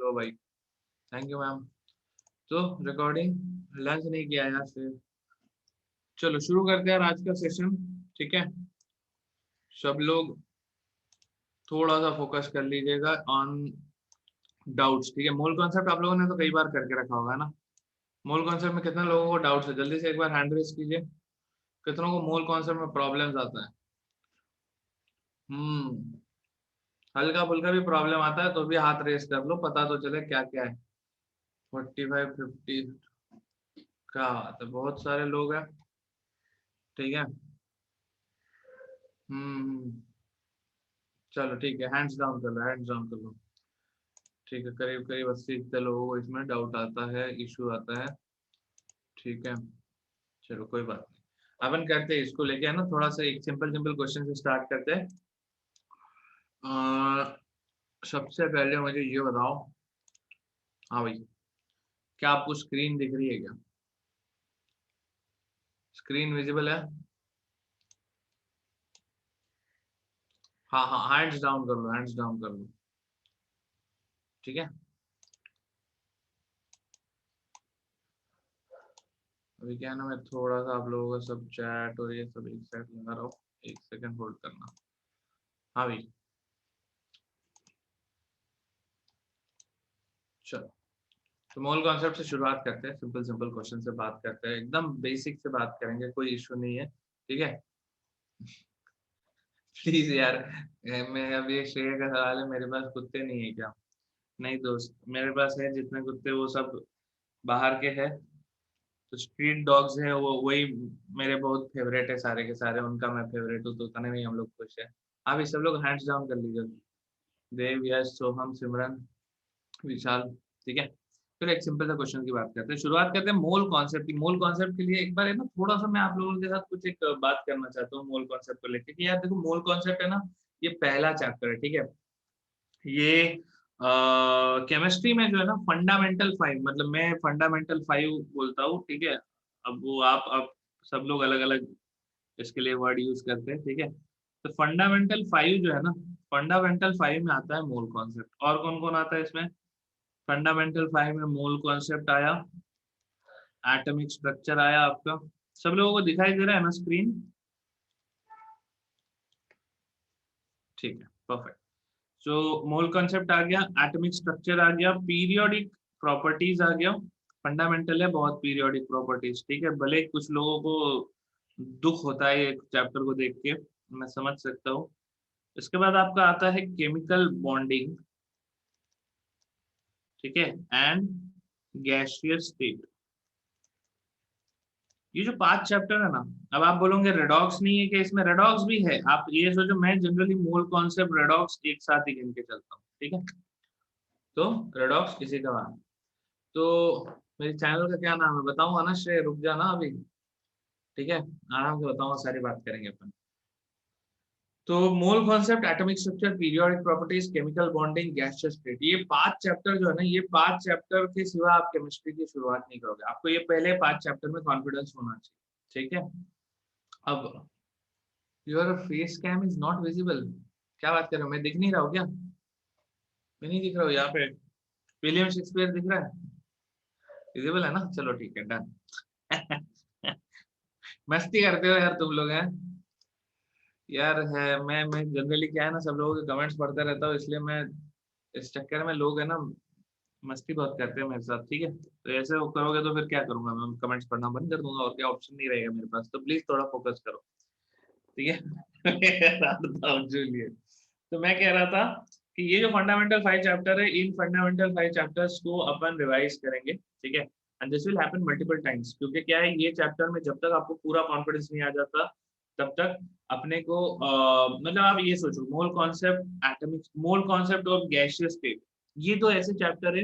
चलो भाई, thank you ma'am. तो रिकॉर्डिंग लंच नहीं किया यार फिर। चलो शुरू करते हैं यार आज का सेशन। ठीक है, सब लोग थोड़ा सा फोकस कर लीजिएगा ऑन डाउट्स। ठीक है, मूल कॉन्सेप्ट आप लोगों ने तो कई बार करके रखा होगा ना। मूल कॉन्सेप्ट में कितने लोगों को डाउट्स है, जल्दी से एक बार हैंड रेज कीजिए। कितनों को मूल कॉन्सेप्ट में प्रॉब्लम्स आता है? हल्का फुल्का भी प्रॉब्लम आता है तो भी हाथ रेस कर लो, पता तो चले क्या क्या है। 45 50 का तो बहुत सारे लोग हैं। ठीक है। हम्म चलो ठीक है, हैंड्स डाउन कर लो, हैंड्स डाउन कर लो। ठीक है, करीब करीब 80 इतने लोगों को इसमें डाउट आता है, इशू आता है। ठीक है, चलो कोई बात नहीं। अपन करते हैं इसको लेके, है ना, थोड़ा सा एक सिंपल सिंपल क्वेश्चन से स्टार्ट करते हैं। सबसे पहले मुझे ये बताओ, हाँ भाई, क्या आपको स्क्रीन दिख रही है क्या? स्क्रीन विजिबल है? हाँ हाँ, हैंड्स डाउन कर लो, हैंड्स डाउन कर लो। ठीक है, अभी क्या है ना, मैं थोड़ा सा आप लोगों का सब चैट और ये सब एक साइड लगा रहा हूँ। एक सेकंड होल्ड करना। हाँ भाई, चलो तो मूल कॉन्सेप्ट से शुरुआत करते हैं, सिंपल सिंपल क्वेश्चन से बात करते हैं, एकदम बेसिक से बात करेंगे, कोई इशू नहीं है। ठीक है, प्लीज यार। मैं अब ये श्रेय का सवाल है, मेरे पास कुत्ते नहीं है क्या? नहीं दोस्त, मेरे पास है जितने कुत्ते वो सब बाहर के हैं। तो स्ट्रीट डॉग्स है वो, वही मेरे बहुत फेवरेट है, सारे के सारे उनका मैं फेवरेट हूँ, तो उतने में ही हम लोग खुश हैं। आप ये सब लोग हैंड्स डाउन कर लीजिए। देव, यश, सोहम, सिमरन, विशाल। ठीक है, फिर एक सिंपल सा क्वेश्चन की बात करते हैं, शुरुआत करते हैं मोल कॉन्सेप्ट की। मोल कॉन्सेप्ट के लिए एक बार है ना, थोड़ा सा मैं आप लोगों के साथ कुछ एक बात करना चाहता हूँ मोल कॉन्सेप्ट को लेकर कि यार देखो, मोल कॉन्सेप्ट है ना, ये पहला चैप्टर है। ठीक है, ये केमिस्ट्री में जो है ना, फंडामेंटल 5, मतलब मैं फंडामेंटल 5 बोलता हूँ। ठीक है, अब वो आप सब लोग अलग अलग इसके लिए वर्ड यूज करते हैं। ठीक है, तो फंडामेंटल 5 जो है ना, फंडामेंटल 5 में आता है मोल कॉन्सेप्ट। और कौन कौन आता है इसमें? फंडामेंटल 5 में मोल कॉन्सेप्ट आया, एटॉमिक स्ट्रक्चर आया आपका। सब लोगों को दिखाई दे रहा है ना स्क्रीन? ठीक है, परफेक्ट। सो मोल कॉन्सेप्ट आ गया, एटॉमिक स्ट्रक्चर आ गया, पीरियोडिक प्रॉपर्टीज आ गया। फंडामेंटल है बहुत पीरियोडिक प्रॉपर्टीज। ठीक है, भले कुछ लोगों को दुख होता है एक चैप्टर को देख के, मैं समझ सकता हूँ। इसके बाद आपका आता है केमिकल बॉन्डिंग। ठीक है, एंड गैसियस स्टेट। ये जो 5 चैप्टर है ना, अब आप बोलोगे रेडॉक्स नहीं है कि? इसमें रेडॉक्स भी है। आप ये सोचो, मैं जनरली मोल कॉन्सेप्ट रेडॉक्स एक साथ ही गिन के चलता हूँ। ठीक है, तो रेडॉक्स इसी का नाम। तो मेरे चैनल का क्या नाम है बताऊंगा ना श्रेय, रुक जाना अभी। ठीक है, आराम से बताऊंगा, सारी बात करेंगे अपन। तो mole concept, atomic structure, periodic properties, chemical bonding, gaseous state, ये 5 चैप्टर जो है ना, ये 5 चैप्टर के सिवा आप केमिस्ट्री की शुरुआत नहीं करोगे। आपको ये पहले 5 चैप्टर में कॉन्फिडेंस होना चाहिए। ठीक है, अब your face cam is not visible. क्या बात कर रहे हो, मैं दिख नहीं रहा हूँ क्या? मैं नहीं दिख रहा हूँ यहाँ पे? विलियम शेक्सपियर दिख रहा है? विजिबल है ना? चलो ठीक है, डन। मस्ती करते हो यार तुम लोग हैं यार। है, मैं जनरली क्या है ना, सब लोगों के कमेंट्स पढ़ता रहता हूँ, इसलिए मैं इस चक्कर में, लोग है ना मस्ती बहुत करते हैं मेरे साथ। ठीक है, तो ऐसे वो करोगे तो फिर क्या करूंगा मैं? कमेंट्स पढ़ना बंद कर दूंगा, और क्या ऑप्शन नहीं रहेगा मेरे पास। तो प्लीज थोड़ा फोकस करो। ठीक है। जूलियट, तो मैं कह रहा था कि ये जो फंडामेंटल 5 चैप्टर है, इन फंडामेंटल 5 चैप्टर्स को अपन रिवाइज करेंगे। ठीक है, and this will happen multiple times, क्योंकि क्या है, ये चैप्टर में जब तक आपको पूरा कॉन्फिडेंस नहीं आ जाता, तब तक अपने को मतलब आप ये सोचो, mole concept, atomic mole concept और गैसियस स्टेट, ये तो ऐसे चैप्टर है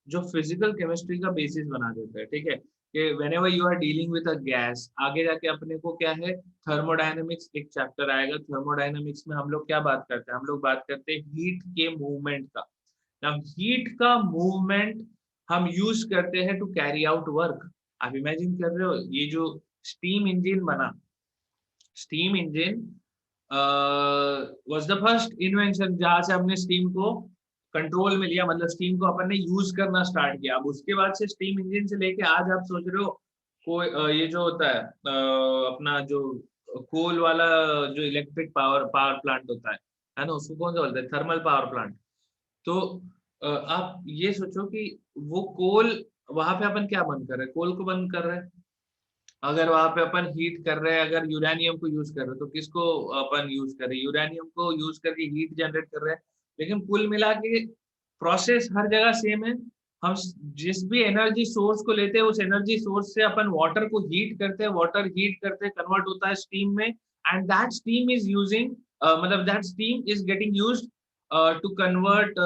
जो फिजिकल केमिस्ट्री का बेसिस बना देता है। ठीक है, कि whenever you are dealing with a gas, आगे जाके अपने को क्या है, थर्मोडायनेमिक्स एक चैप्टर आएगा। थर्मोडायनेमिक्स में हम लोग क्या बात करते हैं? हम लोग बात करते हैं हीट के मूवमेंट का। अब हीट का मूवमेंट हम यूज करते हैं टू कैरी आउट वर्क। आप इमेजिन कर रहे हो, ये जो स्टीम इंजन बना, steam engine was the first invention जहां से हमने स्टीम को कंट्रोल में लिया, मतलब स्टीम को अपन ने यूज करना स्टार्ट किया। अब उसके बाद से स्टीम इंजन से लेके आज आप सोच रहे हो कोई ये जो होता है अपना जो कोल वाला जो इलेक्ट्रिक पावर प्लांट होता है ना, उसको कौन सा बोलते हैं, थर्मल पावर प्लांट। तो आप ये सोचो कि वो कोल, वहां पे अपन क्या बंद कर रहे हैं, कोल को बंद कर रहे हैं। अगर वहां पे अपन हीट कर रहे हैं, अगर यूरेनियम को यूज कर रहे हैं, तो किसको अपन यूज कर रहे हैं, यूरेनियम को यूज करके हीट जनरेट कर रहे हैं। लेकिन कुल मिला के प्रोसेस हर जगह सेम है। हम जिस भी एनर्जी सोर्स को लेते हैं, उस एनर्जी सोर्स से अपन वाटर को हीट करते हैं, वाटर हीट करते कन्वर्ट होता है स्टीम में, and that steam is using, मतलब that steam is getting used to convert,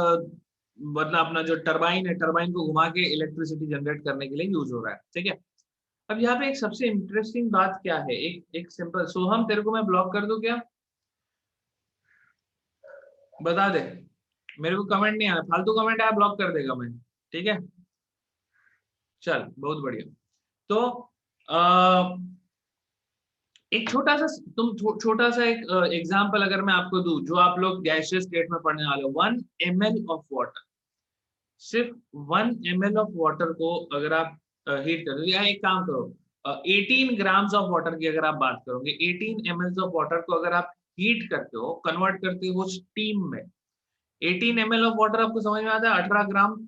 मतलब अपना जो टरबाइन है, टरबाइन को घुमा के इलेक्ट्रिसिटी जनरेट करने के लिए यूज हो रहा है। ठीक है। अब यहाँ पे एक सबसे इंटरेस्टिंग बात क्या है, एक सिंपल, सोहम तेरे को मैं ब्लॉक कर दूं क्या, बता दे। मेरे को कमेंट नहीं आया, फालतू कमेंट आया ब्लॉक कर देगा मैं। ठीक है, चल बहुत बढ़िया। तो आ, एक छोटा सा, छोटा सा एक एग्जांपल अगर मैं आपको दूं, जो आप लोग गैसियस स्टेट में पढ़ने वाले हो, 1 ml ऑफ वाटर, सिर्फ 1 ml ऑफ वाटर को अगर आप हीट कर दो, या एक काम करो, 18 ग्राम्स ऑफ वाटर की अगर आप बात करोगे, 18 ml ऑफ वाटर को अगर आप हीट करते हो, कन्वर्ट करते हो स्टीम में, 18 ml ऑफ वाटर आपको समझ में आता है, 18 ग्राम,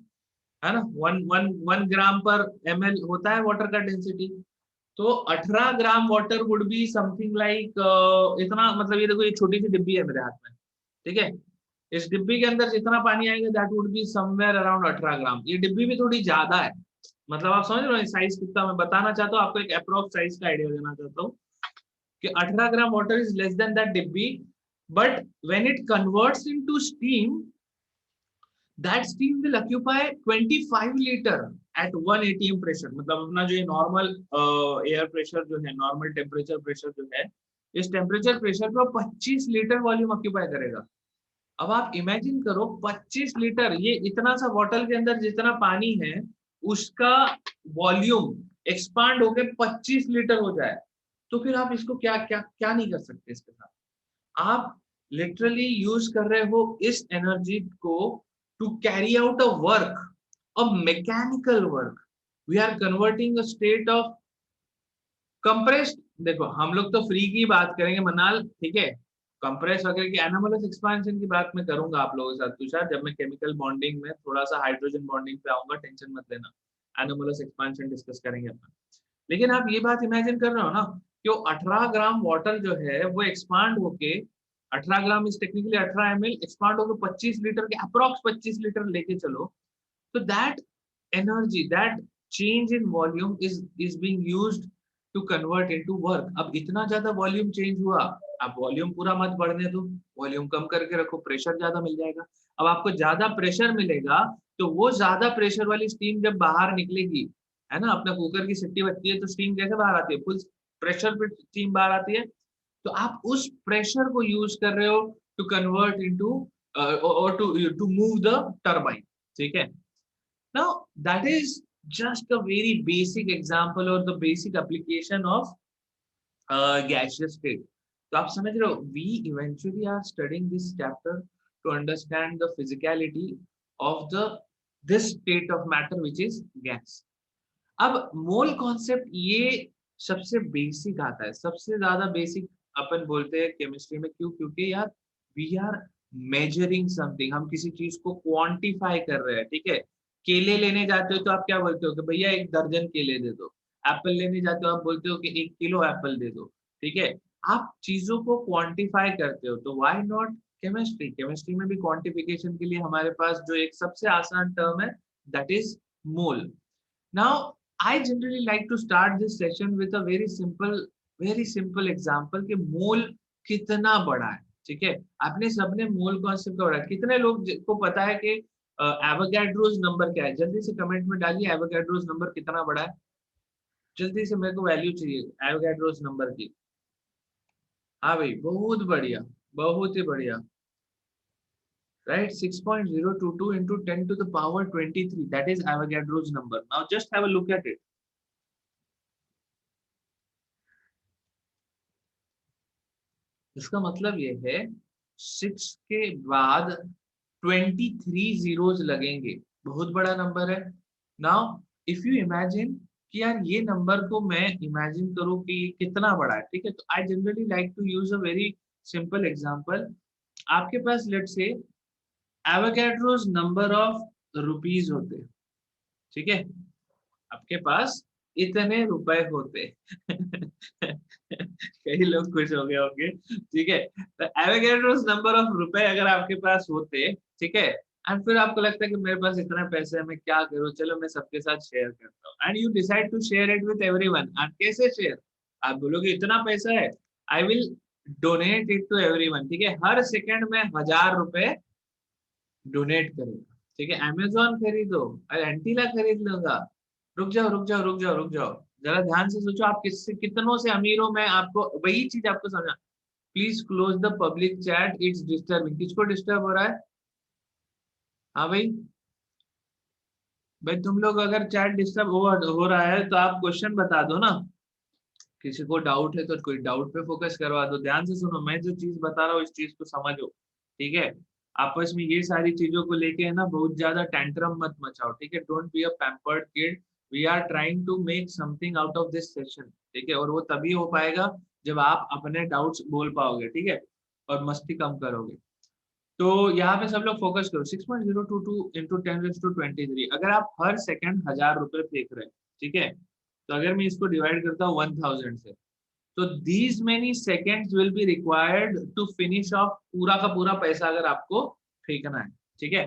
है ना, वन वन 1 ग्राम पर ml होता है वाटर का डेंसिटी। तो 18 gram water would be something like, इतना, मतलब ये देखो, ये छोटी सी डिब्बी है मेरे हाथ में, ठीक है, इस डिब्बी के अंदर जितना पानी आएगा that would be somewhere around 18 ग्राम। ये डिब्बी भी थोड़ी ज्यादा है, मतलब आप समझ रहे हो साइज कितना, मैं बताना चाहता हूँ आपको, एक अप्रोक्स साइज का आइडिया देना चाहता हूँ कि 18 gram water is less than that डिब्बी, but when it converts into steam, that steam will occupy 25 litre at 1 atm pressure. मतलब अपना जो ये नॉर्मल एयर प्रेशर जो है, नॉर्मल टेम्परेचर प्रेशर जो है, इस टेम्परेचर प्रेशर पर 25 लीटर वॉल्यूम ऑक्यूपाई करेगा। अब आप इमेजिन करो 25 लीटर, ये इतना सा बॉटल के अंदर जितना पानी है उसका वॉल्यूम एक्सपांड होकर 25 लीटर हो जाए, तो फिर आप इसको क्या क्या क्या नहीं कर सकते इसके साथ। आप लिटरली यूज कर रहे हो इस एनर्जी को to carry out a work, a mechanical work. We are converting a state of compressed, देखो हम लोग तो फ्री की बात करेंगे मनाल, ठीक है, कंप्रेस वगैरह की, एनोमलस एक्सपेंशन की बात मैं करूंगा आप लोगों के साथ तुषार, जब मैं केमिकल बॉन्डिंग में थोड़ा सा हाइड्रोजन बॉन्डिंग पे आऊंगा, टेंशन मत लेना, एनोमलस एक्सपेंशन डिस्कस करेंगे अपन। लेकिन आप ये बात इमेजिन कर रहे हो ना कि वो 18 ग्राम वाटर जो है वो एक्सपांड होके, 18 gram is technically 18 ml, expand होकर 25 लीटर के अप्रोक्स 25 लीटर लेके चलो, तो that energy, that change in volume is being used to convert into work। अब इतना ज्यादा वॉल्यूम चेंज हुआ, आप वॉल्यूम पूरा मत बढ़ने दो, वॉल्यूम कम करके रखो, प्रेशर ज्यादा मिल जाएगा। अब आपको ज्यादा प्रेशर मिलेगा, तो वो ज्यादा प्रेशर वाली स्टीम जब बाहर निकलेगी, है ना, अपना कुकर की सीटी बजती है तो स्टीम कैसे बाहर आती है, फुल प्रेशर पे स्टीम बाहर आती है। तो आप उस प्रेशर को यूज कर रहे हो टू कन्वर्ट इनटू, और टू मूव द टरबाइन। ठीक है, now, that is just a very basic example or the basic application of gaseous state. तो आप समझ रहे हो, we eventually are studying this chapter to understand the physicality of the this state of matter which is gas. अब mole concept ये सबसे basic आता है, सबसे ज्यादा बेसिक अपन बोलते हैं केमिस्ट्री में, क्यों, क्योंकि यार वी आर मेजरिंग समथिंग, हम किसी चीज को क्वांटिफाई कर रहे हैं। ठीक है, केले लेने जाते हो तो आप क्या बोलते हो कि भैया 1 दर्जन केले दे दो, एप्पल लेने जाते हो आप बोलते हो कि 1 किलो एप्पल दे दो। ठीक है, आप चीजों को क्वांटिफाई करते हो, तो व्हाई नॉट केमिस्ट्री, केमिस्ट्री में भी क्वांटिफिकेशन के लिए हमारे पास जो एक सबसे आसान टर्म है that is mole. Now I generally like to start this session with a very simple example कि मोल कितना बड़ा है। ठीक है, आपने सबने मोल कॉन्सेप्ट का पढ़ा, कितने लोग को पता है कि एवोगैड्रोस नंबर क्या है, जल्दी से कमेंट में डालिए एवोगैड्रोस नंबर कितना बड़ा है, जल्दी से, मेरे को वैल्यू चाहिए एवोगैड्रोस नंबर की। हाँ भाई, बहुत बढ़िया, बहुत ही बढ़िया, right, 6.022 into 10 to the power 23, that is Avogadro's number. Now just have a look at it. इसका मतलब ये है 6 के बाद 23 जीरोस लगेंगे, बहुत बड़ा नंबर है। नाउ इफ यू इमेजिन कि यार ये नंबर को मैं इमेजिन करूँ कि ये कितना बड़ा है, ठीक है, तो I generally like to use a very simple example. आपके पास let's say Avogadro's number of rupees होते हैं, ठीक है, आपके पास इतने रुपए होते कई लोग खुश हो गए होंगे, ठीक है, तो एवोगैड्रोस नंबर ऑफ रुपए अगर आपके पास होते, ठीक है, एंड फिर आपको लगता है कि मेरे पास इतना पैसा है, मैं क्या करूं, चलो मैं सबके साथ शेयर करता हूँ, and you decide to share it with everyone. And कैसे शेयर, आप बोलोगे इतना पैसा है, I will donate it to everyone, ठीक है, हर सेकंड में 1000 रुपए डोनेट करेगा, ठीक है, अमेजोन खरीदो, अरे एंटीला खरीद लूंगा, रुक जाओ रुक जाओ रुक जाओ रुक जाओ, जरा ध्यान से सोचो आप किससे कितनों से अमीर हो, मैं आपको वही चीज आपको समझा। Please close the public chat, it's disturbing, किसको डिस्टर्ब हो रहा है? हाँ भाई, भाई तुम लोग अगर चैट डिस्टर्ब हो रहा है तो आप क्वेश्चन बता दो ना, किसी को डाउट है तो कोई डाउट पे फोकस करवा दो, ध्यान से सुनो, मैं जो चीज बता रहा हूँ इस चीज को समझो, ठीक है, आपस में ये सारी चीजों को लेके है ना बहुत ज्यादा टेंट्रम मत मचाओ, ठीक है, don't be a pampered kid, we are trying to make something out of this session, ठीक है, और वो तभी हो पाएगा जब आप अपने डाउट्स बोल पाओगे, ठीक है, और मस्ती कम करोगे। तो यहाँ पे सब लोग फोकस करो, 6.022 इंटू 10⁻23, अगर आप हर सेकंड 1000 रुपए फेंक रहे हैं, ठीक है, तो अगर मैं इसको डिवाइड करता हूँ 1000 से, तो these many seconds will be required to finish off पूरा का पूरा पैसा अगर आपको फेंकना है, ठीक है,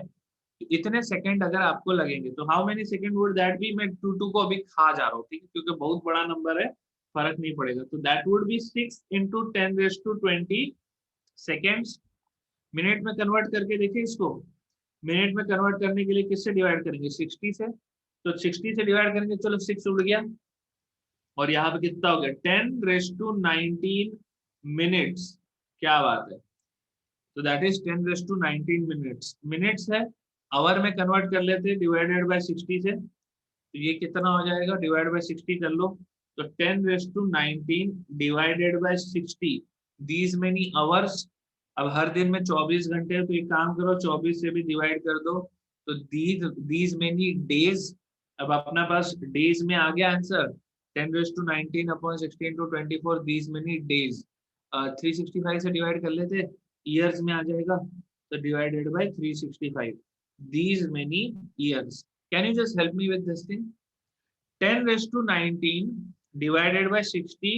तो इतने सेकंड अगर आपको लगेंगे, तो how many second would that be, मैं टू टू को अभी खा जा रहा हूँ, ठीक है, क्योंकि बहुत बड़ा नंबर है, फर्क नहीं पड़ेगा, तो that would be 6 × 10⁻20 seconds. Minute में कन्वर्ट करके देखिए इसको, मिनट में कन्वर्ट करने के लिए किससे डिवाइड करेंगे, 60 से, तो 60 से डिवाइड करेंगे, चलो 6 उड़ गया, और यहाँ पे कितना हो गया, 10⁻19 मिनट्स, क्या बात है, तो दैट इज 10⁻19 मिनट्स, मिनट्स है, आवर में कन्वर्ट कर लेते हैं डिवाइडेड बाय 60 से, तो ये कितना हो जाएगा, डिवाइड बाय 60 कर लो, तो 10⁻19 divided by 60, these many hours, अब हर दिन में 24 घंटे है, तो एक काम करो 24 से भी डिवाइड कर दो, तो दीज मेनी डेज, अब अपना पास डेज में आ गया आंसर, 10⁻19/16 × 24, दीज मेनी डेज, 365 से डिवाइड कर लेते, ईयर्स में आ जाएगा, तो divided by 365, these many years, can you just help me with this thing, 10⁻19 divided by 60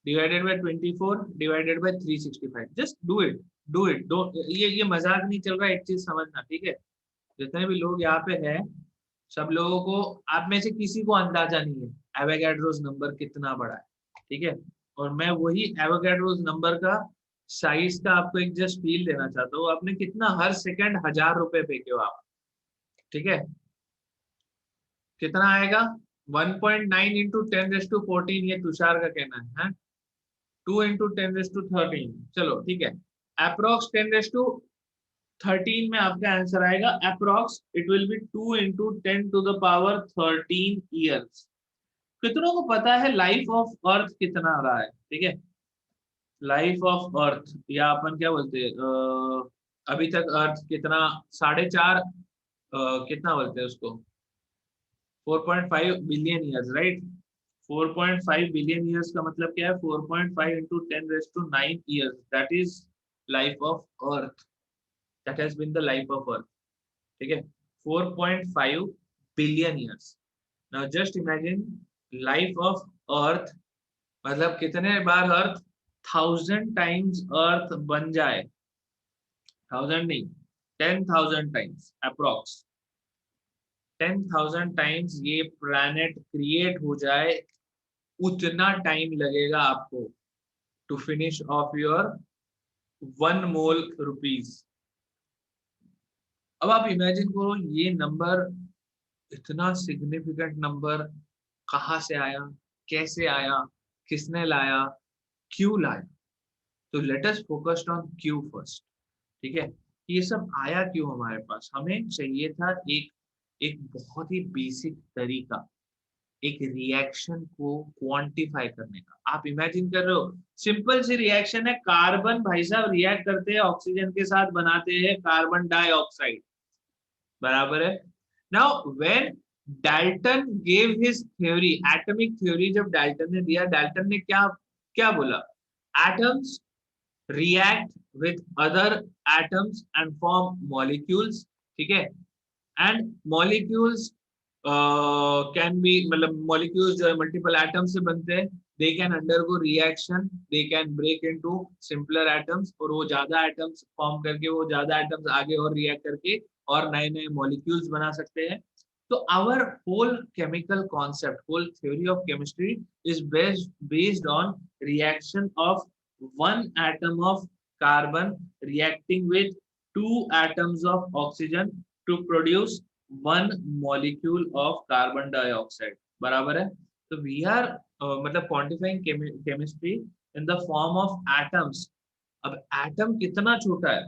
divided by 24 divided by 365, just do it, don't, ये मजाक नहीं चल रहा है, एक चीज समझना, ठीक है, जितने भी लोग यहाँ पे हैं, सब लोगों को, आप में से किसी को अंदाजा नहीं है एवोगैड्रोस नंबर कितना बड़ा है, ठीक है, और मैं वही एवोगैड्रोस नंबर का साइज का आपको एक जस्ट फील देना चाहता हूँ, आपने कितना हर सेकंड 1000 रुपए फेंके हो आप, ठीक है, कितना आएगा, 1.9 इंटू 10⁻14, ये तुषार का कहना है, 2 इंटू 10⁻13, चलो ठीक है, अप्रोक्स 10⁻13 में आपका आंसर आएगा, approx it will be 2 into 10⁻13 years. कितनों को पता है लाइफ ऑफ अर्थ कितना रहा है, ठीक है, लाइफ ऑफ अर्थ, या अपन क्या बोलते हैं, अभी तक अर्थ कितना, 4.5, कितना बोलते हैं उसको, 4.5 billion years, right, 4.5 billion years का मतलब क्या है, 4.5 into 10⁻9 years, that is life of earth, that has been the life of earth, ठीक है, 4.5 billion years. Now just imagine life of earth, मतलब कितने बार अर्थ, 1000 टाइम्स अर्थ बन जाए, 1000 नहीं, 10,000 टाइम्स अप्रोक्स, 10,000 टाइम्स ये प्लैनेट क्रिएट हो जाए, उतना टाइम लगेगा आपको to finish off your 1 mole rupees. अब आप इमेजिन करो ये नंबर, इतना सिग्निफिकेंट नंबर कहाँ से आया, कैसे आया, किसने लाया, क्यों लाया, तो let us focused on Q first, ठीक है, ये सब आया क्यों हमारे पास, हमें चाहिए था एक एक बहुत ही बेसिक तरीका, एक रिएक्शन को क्वांटिफाई करने का। आप इमेजिन कर रहे हो, सिंपल सी रिएक्शन है, कार्बन भाई साहब रिएक्ट करते हैं ऑक्सीजन के साथ, बनाते हैं कार्बन डाइऑक्साइड, बराबर है। Now when Dalton gave his theory, atomic theory जब डाल्टन ने दिया, डाल्टन ने क्या क्या बोला, atoms react with other atoms and form molecules, ठीक है, and molecules can be, मतलब molecules जो है multiple atoms से बनते हैं, they can undergo reaction, they can break into simpler atoms, और वो ज्यादा atoms form करके, वो ज्यादा atoms आगे और react करके और नए नए molecules बना सकते हैं। तो our whole chemical concept, whole theory of chemistry is based on reaction of one atom of carbon reacting with two atoms of oxygen to produce one molecule of carbon dioxide, बराबर है। तो we are मतलब quantifying chemistry in the form of atoms। अब atom कितना छोटा है,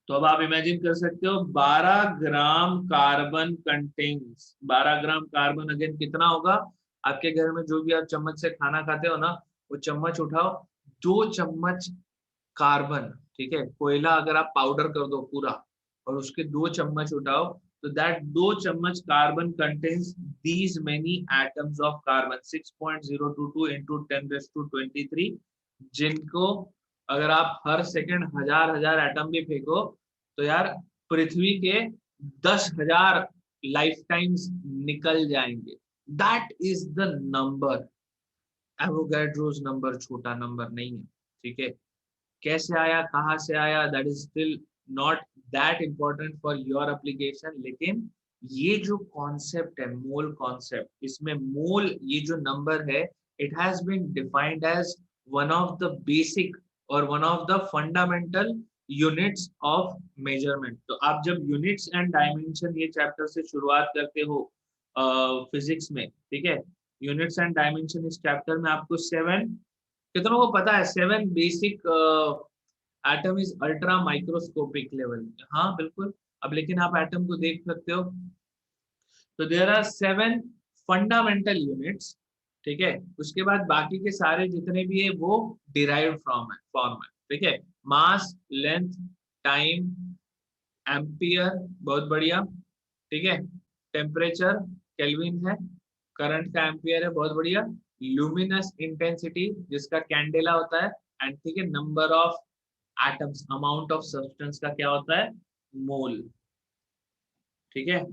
तो अब आप इमेजिन कर सकते हो 12 gram carbon contains, 12 gram carbon again कितना होगा, आपके घर में जो भी आप चम्मच से खाना खाते हो ना, वो चम्मच उठाओ, 2 चम्मच कार्बन, ठीक है, कोयला अगर आप पाउडर कर दो पूरा और उसके 2 चम्मच उठाओ, तो दैट 2 चम्मच carbon contains these many atoms of carbon, 6.022 into 10⁻23, जिनको अगर आप हर सेकंड हजार हजार एटम भी फेंको, तो यार पृथ्वी के 10,000 लाइफ टाइम्स निकल जाएंगे। That is the number. Avogadro's number छोटा नंबर नहीं है, ठीक है। कैसे आया, कहाँ से आया, that is still not that important for your application, लेकिन ये जो कॉन्सेप्ट है मोल कॉन्सेप्ट, इसमें मोल ये जो नंबर है, it has been defined as one of the basic और one of the fundamental units of measurement. तो आप जब यूनिट्स एंड डायमेंशन ये चैप्टर से शुरुआत करते हो फिजिक्स में, ठीक है, यूनिट्स एंड डायमेंशन इस चैप्टर में आपको 7, कितनों को पता है 7 basic atom is ultra microscopic level, हाँ बिल्कुल। अब लेकिन आप एटम को देख सकते हो, तो देयर आर 7 फंडामेंटल यूनिट्स, ठीक है। उसके बाद बाकी के सारे जितने भी है वो डिराइव्ड फ्रॉम है, फॉर्म है, ठीक है। मास, लेंथ, टाइम, एम्पियर, बहुत बढ़िया, ठीक है। टेम्परेचर केल्विन है, करंट का एम्पियर है, बहुत बढ़िया। ल्यूमिनस इंटेंसिटी जिसका कैंडेला होता है, एंड ठीक है, number of atoms, amount of substance का क्या होता है, मोल, ठीक है।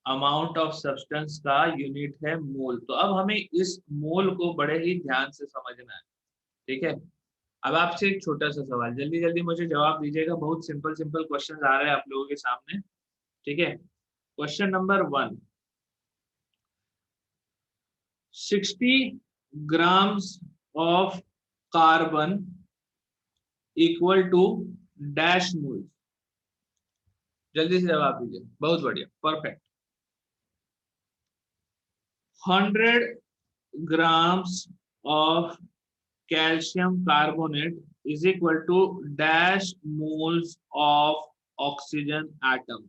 अमाउंट ऑफ सब्सटेंस का यूनिट है मोल। तो अब हमें इस मोल को बड़े ही ध्यान से समझना है, ठीक है। अब आपसे एक छोटा सा सवाल, जल्दी जल्दी मुझे जवाब दीजिएगा, बहुत सिंपल सिंपल क्वेश्चन आ रहे हैं आप लोगों के सामने, ठीक है। Question number 1, 60 grams of carbon equal to dash mole, जल्दी से जवाब दीजिए, बहुत बढ़िया, perfect. 100 grams of calcium carbonate is equal to dash moles of oxygen atom.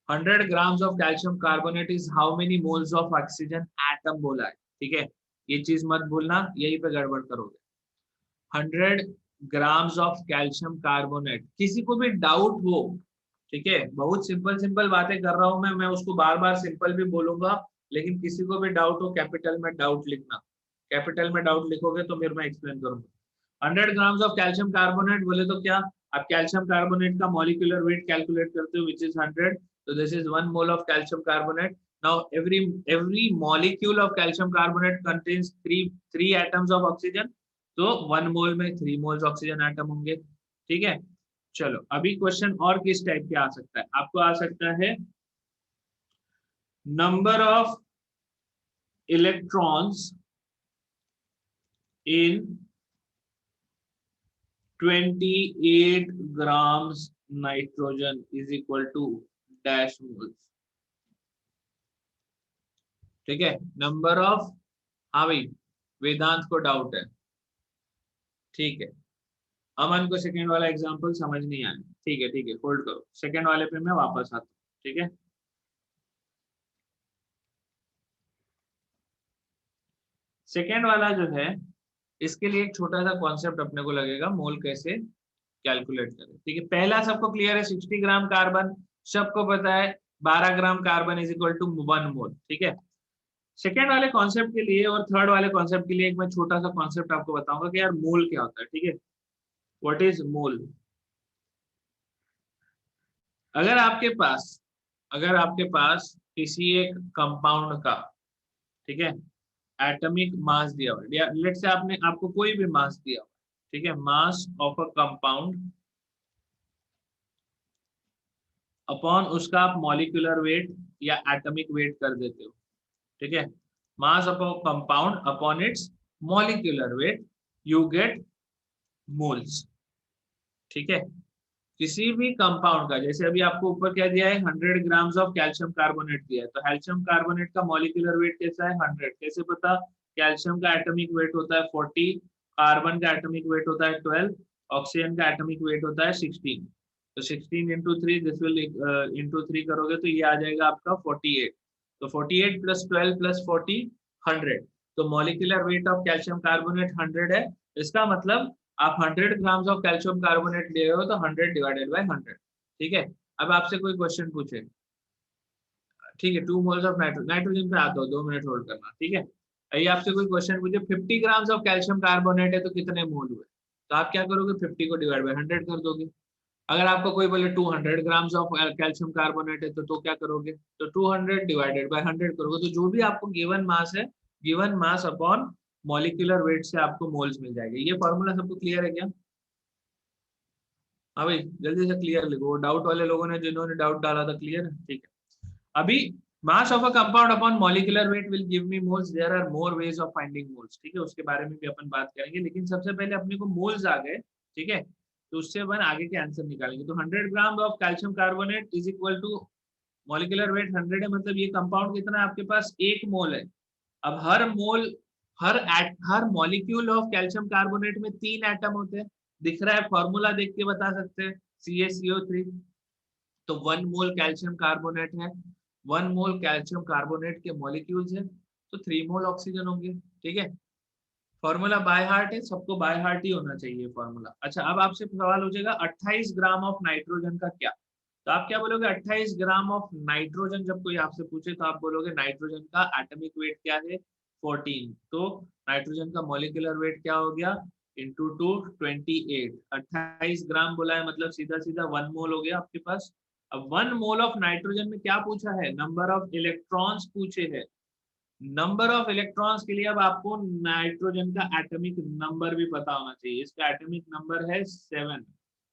100 grams of calcium carbonate is how many moles of oxygen atom बोला है, ठीक है। ये चीज मत भूलना, यही पे गड़बड़ करोगे। 100 ग्राम्स ऑफ कैल्शियम कार्बोनेट, किसी को भी डाउट हो, ठीक है, बहुत सिंपल सिंपल बातें कर रहा हूं मैं उसको बार बार सिंपल भी बोलूंगा, लेकिन किसी को भी डाउट हो, कैपिटल में डाउट लिखना, कैपिटल में डाउट लिखोगे तो फिर मैं एक्सप्लेन करूंगा। 100 ग्राम्स ऑफ कैल्शियम कार्बोनेट बोले तो क्या, आप कैल्शियम कार्बोनेट का मॉलिक्यूलर वेट कैलकुलेट करते हो, which is 100, so this is 1 mole of calcium carbonate. Now every molecule of calcium carbonate contains three atoms of oxygen, तो 1 मोल में 3 मोल्स ऑक्सीजन एटम होंगे, ठीक है। चलो अभी क्वेश्चन और किस टाइप के आ सकता है, आपको आ सकता है number of electrons in 28 grams nitrogen is equal to dash moles, ठीक है। नंबर ऑफ, हाँ भाई वेदांत को डाउट है, ठीक है। अमन को सेकेंड वाला एग्जांपल समझ नहीं आया, ठीक है ठीक है, होल्ड करो, सेकेंड वाले पे मैं वापस आता हूँ, ठीक है। सेकेंड वाला जो है, इसके लिए एक छोटा सा कॉन्सेप्ट अपने को लगेगा, मोल कैसे कैलकुलेट करें। ठीक है, पहला सबको क्लियर है, 60 ग्राम कार्बन सबको पता है, 12 gram carbon is equal to 1 mole. ठीक है, सेकेंड वाले कॉन्सेप्ट के लिए और थर्ड वाले कॉन्सेप्ट के लिए एक मैं छोटा सा कॉन्सेप्ट आपको बताऊंगा कि यार मोल क्या होता है। ठीक है, व्हाट इज मोल। अगर आपके पास अगर आपके पास किसी एक कंपाउंड का, ठीक है, एटॉमिक मास दिया हुआ है, लेट्स से आपने आपको कोई भी मास दिया हुआ है, ठीक है, मास ऑफ अ कंपाउंड अपॉन उसका आप मॉलिक्यूलर वेट या एटॉमिक वेट कर देते हो। ठीक है, मास of a compound upon its molecular weight, you get moles. ठीक है, किसी भी कंपाउंड का, जैसे अभी आपको ऊपर क्या दिया है, 100 ग्राम्स ऑफ कैल्शियम कार्बोनेट दिया है, तो कैल्शियम कार्बोनेट का मॉलिक्यूलर वेट कैसा है, 100। कैसे पता, कैल्शियम का एटॉमिक वेट होता है 40, कार्बन का एटॉमिक वेट होता है 12, ऑक्सीजन का एटॉमिक वेट होता है 16। तो 16 इंटू 3, दिस विल इंटू 3 करोगे तो ये आ जाएगा आपका 48। तो 48 प्लस 12 प्लस 40, 100। तो molecular weight of calcium carbonate 100 है। इसका मतलब आप 100 ग्राम्स ऑफ कैल्शियम कार्बोनेट ले रहे हो तो 100 डिवाइडेड बाय 100। ठीक है, अब आपसे कोई क्वेश्चन पूछे, ठीक है, 2 मोल्स ऑफ नाइट्रोजन पे आता हो, 2 मिनट होल्ड करना। ठीक है, ये आपसे कोई क्वेश्चन पूछे 50 ग्राम्स ऑफ कैल्शियम कार्बोनेट है तो कितने मोल हुए, तो आप क्या करोगे, 50 को डिवाइड बाय 100 कर दोगे। अगर आपको कोई बोले 200 ग्राम्स ऑफ कैल्शियम कार्बोनेट है तो क्या करोगे, तो 200 डिवाइडेड बाय 100 करोगे। तो जो भी आपको गिवन मास है, given mass upon molecular wait से आपको मोल्स मिल जाएंगे। ये फॉर्मूला सबको क्लियर है क्या? हाँ भाई, जल्दी से क्लियर लिखो, डाउट वाले लोगों ने जिन्होंने डाउट डाला था, क्लियर है? ठीक है, अभी mass of a compound upon molecular weight will give me moles, there are more ways of finding moles. ठीक है, उसके बारे में भी अपन बात करेंगे, लेकिन सबसे पहले अपने को मोल्स आ गए। ठीक है, तो उससे अपन आगे के आंसर निकालेंगे। तो 100 gram of calcium carbonate is equal to molecular weight 100 है, मतलब ये कंपाउंड कितना है आपके पास, 1 मोल है। अब हर मोल, हर मॉलिक्यूल ऑफ कैल्शियम कार्बोनेट में 3 एटम होते हैं। दिख रहा है, फॉर्मूला देख के बता सकते हैं, CaCO3। तो 1 मोल कैल्शियम कार्बोनेट है, 1 मोल कैल्शियम कार्बोनेट के मॉलिक्यूल्स हैं, तो 3 मोल ऑक्सीजन होंगे। ठीक है, फॉर्मूला बाय हार्ट है, सबको बाय हार्ट ही होना चाहिए फॉर्मूला। अच्छा, अब आपसे सवाल हो जाएगा 28 ग्राम ऑफ नाइट्रोजन का क्या, तो आप क्या बोलोगे, 28 ग्राम ऑफ नाइट्रोजन जब कोई आपसे पूछे तो आप बोलोगे नाइट्रोजन का एटॉमिक वेट क्या है, 14। तो नाइट्रोजन का मॉलिक्यूलर वेट क्या हो गया, इंटू 2, 28। 28 ग्राम बोला है, मतलब सीधा सीधा 1 मोल हो गया आपके पास। अब 1 मोल ऑफ नाइट्रोजन में क्या पूछा है, नंबर ऑफ इलेक्ट्रॉन्स पूछे हैं। नंबर ऑफ इलेक्ट्रॉन्स के लिए अब आपको नाइट्रोजन का एटॉमिक नंबर भी पता होना चाहिए। इसका एटॉमिक नंबर है 7।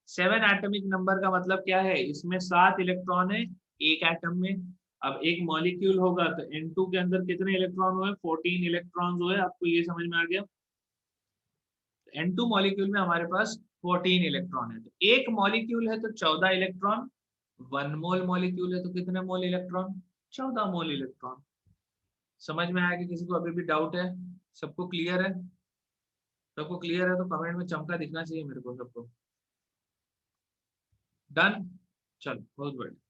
7 एटॉमिक नंबर का मतलब क्या है, इसमें 7 इलेक्ट्रॉन है एक एटम में। अब एक मॉलिक्यूल होगा तो N2 के अंदर कितने इलेक्ट्रॉन हुए, 14 इलेक्ट्रॉन हुए। आपको ये समझ में आ गया, N2 मॉलिक्यूल में हमारे पास 14 इलेक्ट्रॉन है, तो एक मॉलिक्यूल है तो 14 इलेक्ट्रॉन। 1 मोल मॉलिक्यूल है तो कितने मोल इलेक्ट्रॉन, 14 मोल इलेक्ट्रॉन। समझ में आया कि किसी को अभी भी डाउट है? सबको क्लियर है? सबको क्लियर है तो कमेंट में चमका दिखना चाहिए मेरे को सबको। डन, चलो बहुत बढ़िया।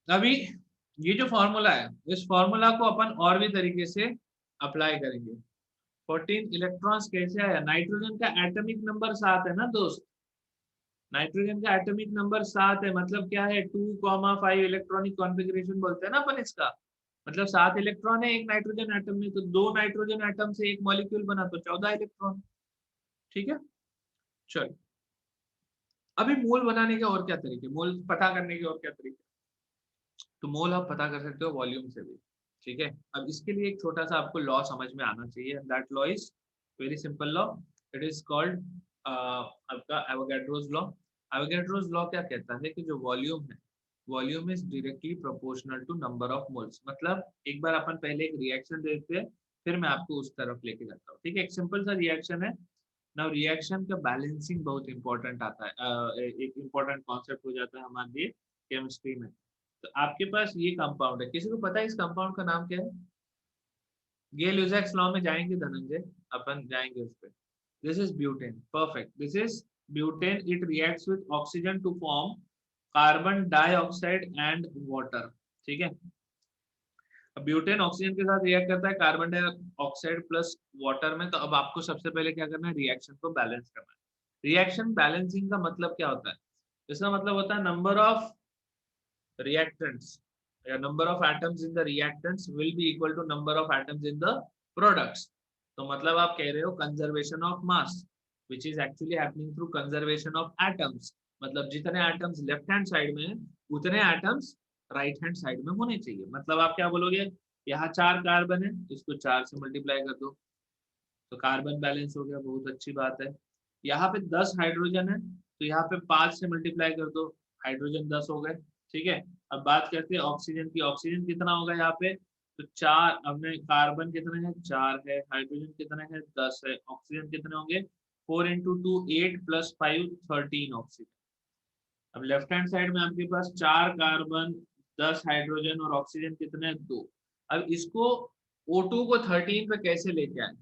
अभी ये जो फॉर्मूला है, इस फॉर्मूला को अपन और भी तरीके से अप्लाई करेंगे। 14 इलेक्ट्रॉन्स कैसे आया, नाइट्रोजन का एटॉमिक नंबर 7 है ना दोस्त, नाइट्रोजन का एटॉमिक नंबर 7 है, मतलब क्या है, 2,5 इलेक्ट्रॉनिक कॉन्फ़िगरेशन बोलते हैं ना अपन इसका। मतलब 7 इलेक्ट्रॉन है एक नाइट्रोजन एटम में, तो 2 नाइट्रोजन एटम से एक मॉलिक्यूल बना तो 14 इलेक्ट्रॉन। ठीक है, चलो अभी मोल बनाने के और क्या तरीके, मोल पता करने के और क्या तरीके, तो मोल आप पता कर सकते हो वॉल्यूम से भी। ठीक है, अब इसके लिए एक छोटा सा आपको लॉ समझ में आना चाहिए, that law is very simple law, it is called आपका एवोगैड्रोस लॉ। एवोगैड्रोस लॉ क्या कहता है कि जो वॉल्यूम है, volume is directly proportional to number of moles. मतलब एक बार अपन पहले एक रिएक्शन देखते हैं, फिर मैं आपको उस तरफ लेके जाता हूँ। ठीक है, एक सिंपल सा रिएक्शन है। नाउ रिएक्शन का बैलेंसिंग बहुत इंपॉर्टेंट आता है, एक इंपॉर्टेंट कॉन्सेप्ट हो जाता है हमारे लिए केमिस्ट्री में। तो आपके पास ये कंपाउंड है, किसी को पता है इस कंपाउंड का नाम क्या है? ये ल्यूजैक्स लॉ में जाएंगे धनंजय, अपन जाएंगे उस पर। This is butane, perfect, this is butane, it reacts with oxygen to form carbon dioxide and water. ठीक है, ब्यूटेन ऑक्सीजन के साथ रिएक्ट करता है कार्बन डाइऑक्साइड प्लस वाटर में। तो अब आपको सबसे पहले क्या करना है, रिएक्शन को बैलेंस करना है। रिएक्शन बैलेंसिंग का मतलब क्या होता है? इसका मतलब होता है नंबर ऑफ reactants या number of atoms in the reactants will be equal to number of atoms in the products। तो मतलब आप कह रहे हो conservation of mass which is actually happening through conservation of atoms। मतलब जितने atoms left hand side में हैं उतने atoms right hand side में होने चाहिए। मतलब आप क्या बोलोगे, यहाँ 4 कार्बन है, इसको 4 से मल्टीप्लाई कर दो तो कार्बन बैलेंस हो गया, बहुत अच्छी बात है। यहाँ पे 10 हाइड्रोजन है तो यहाँ पे 5 से मल्टीप्लाई कर दो, हाइड्रोजन 10 हो गए। ठीक है, अब बात करते हैं ऑक्सीजन की। ऑक्सीजन कितना होगा यहाँ पे, तो 4, हमने कार्बन कितने हैं 4 है, हाइड्रोजन कितने हैं 10 है, ऑक्सीजन कितने होंगे 4 इंटू 2 8 प्लस 5 13 ऑक्सीजन। अब लेफ्ट हैंड साइड में आपके पास 4 कार्बन 10 हाइड्रोजन और ऑक्सीजन कितने हैं 2। अब इसको O2 को 13 पे कैसे लेके आए,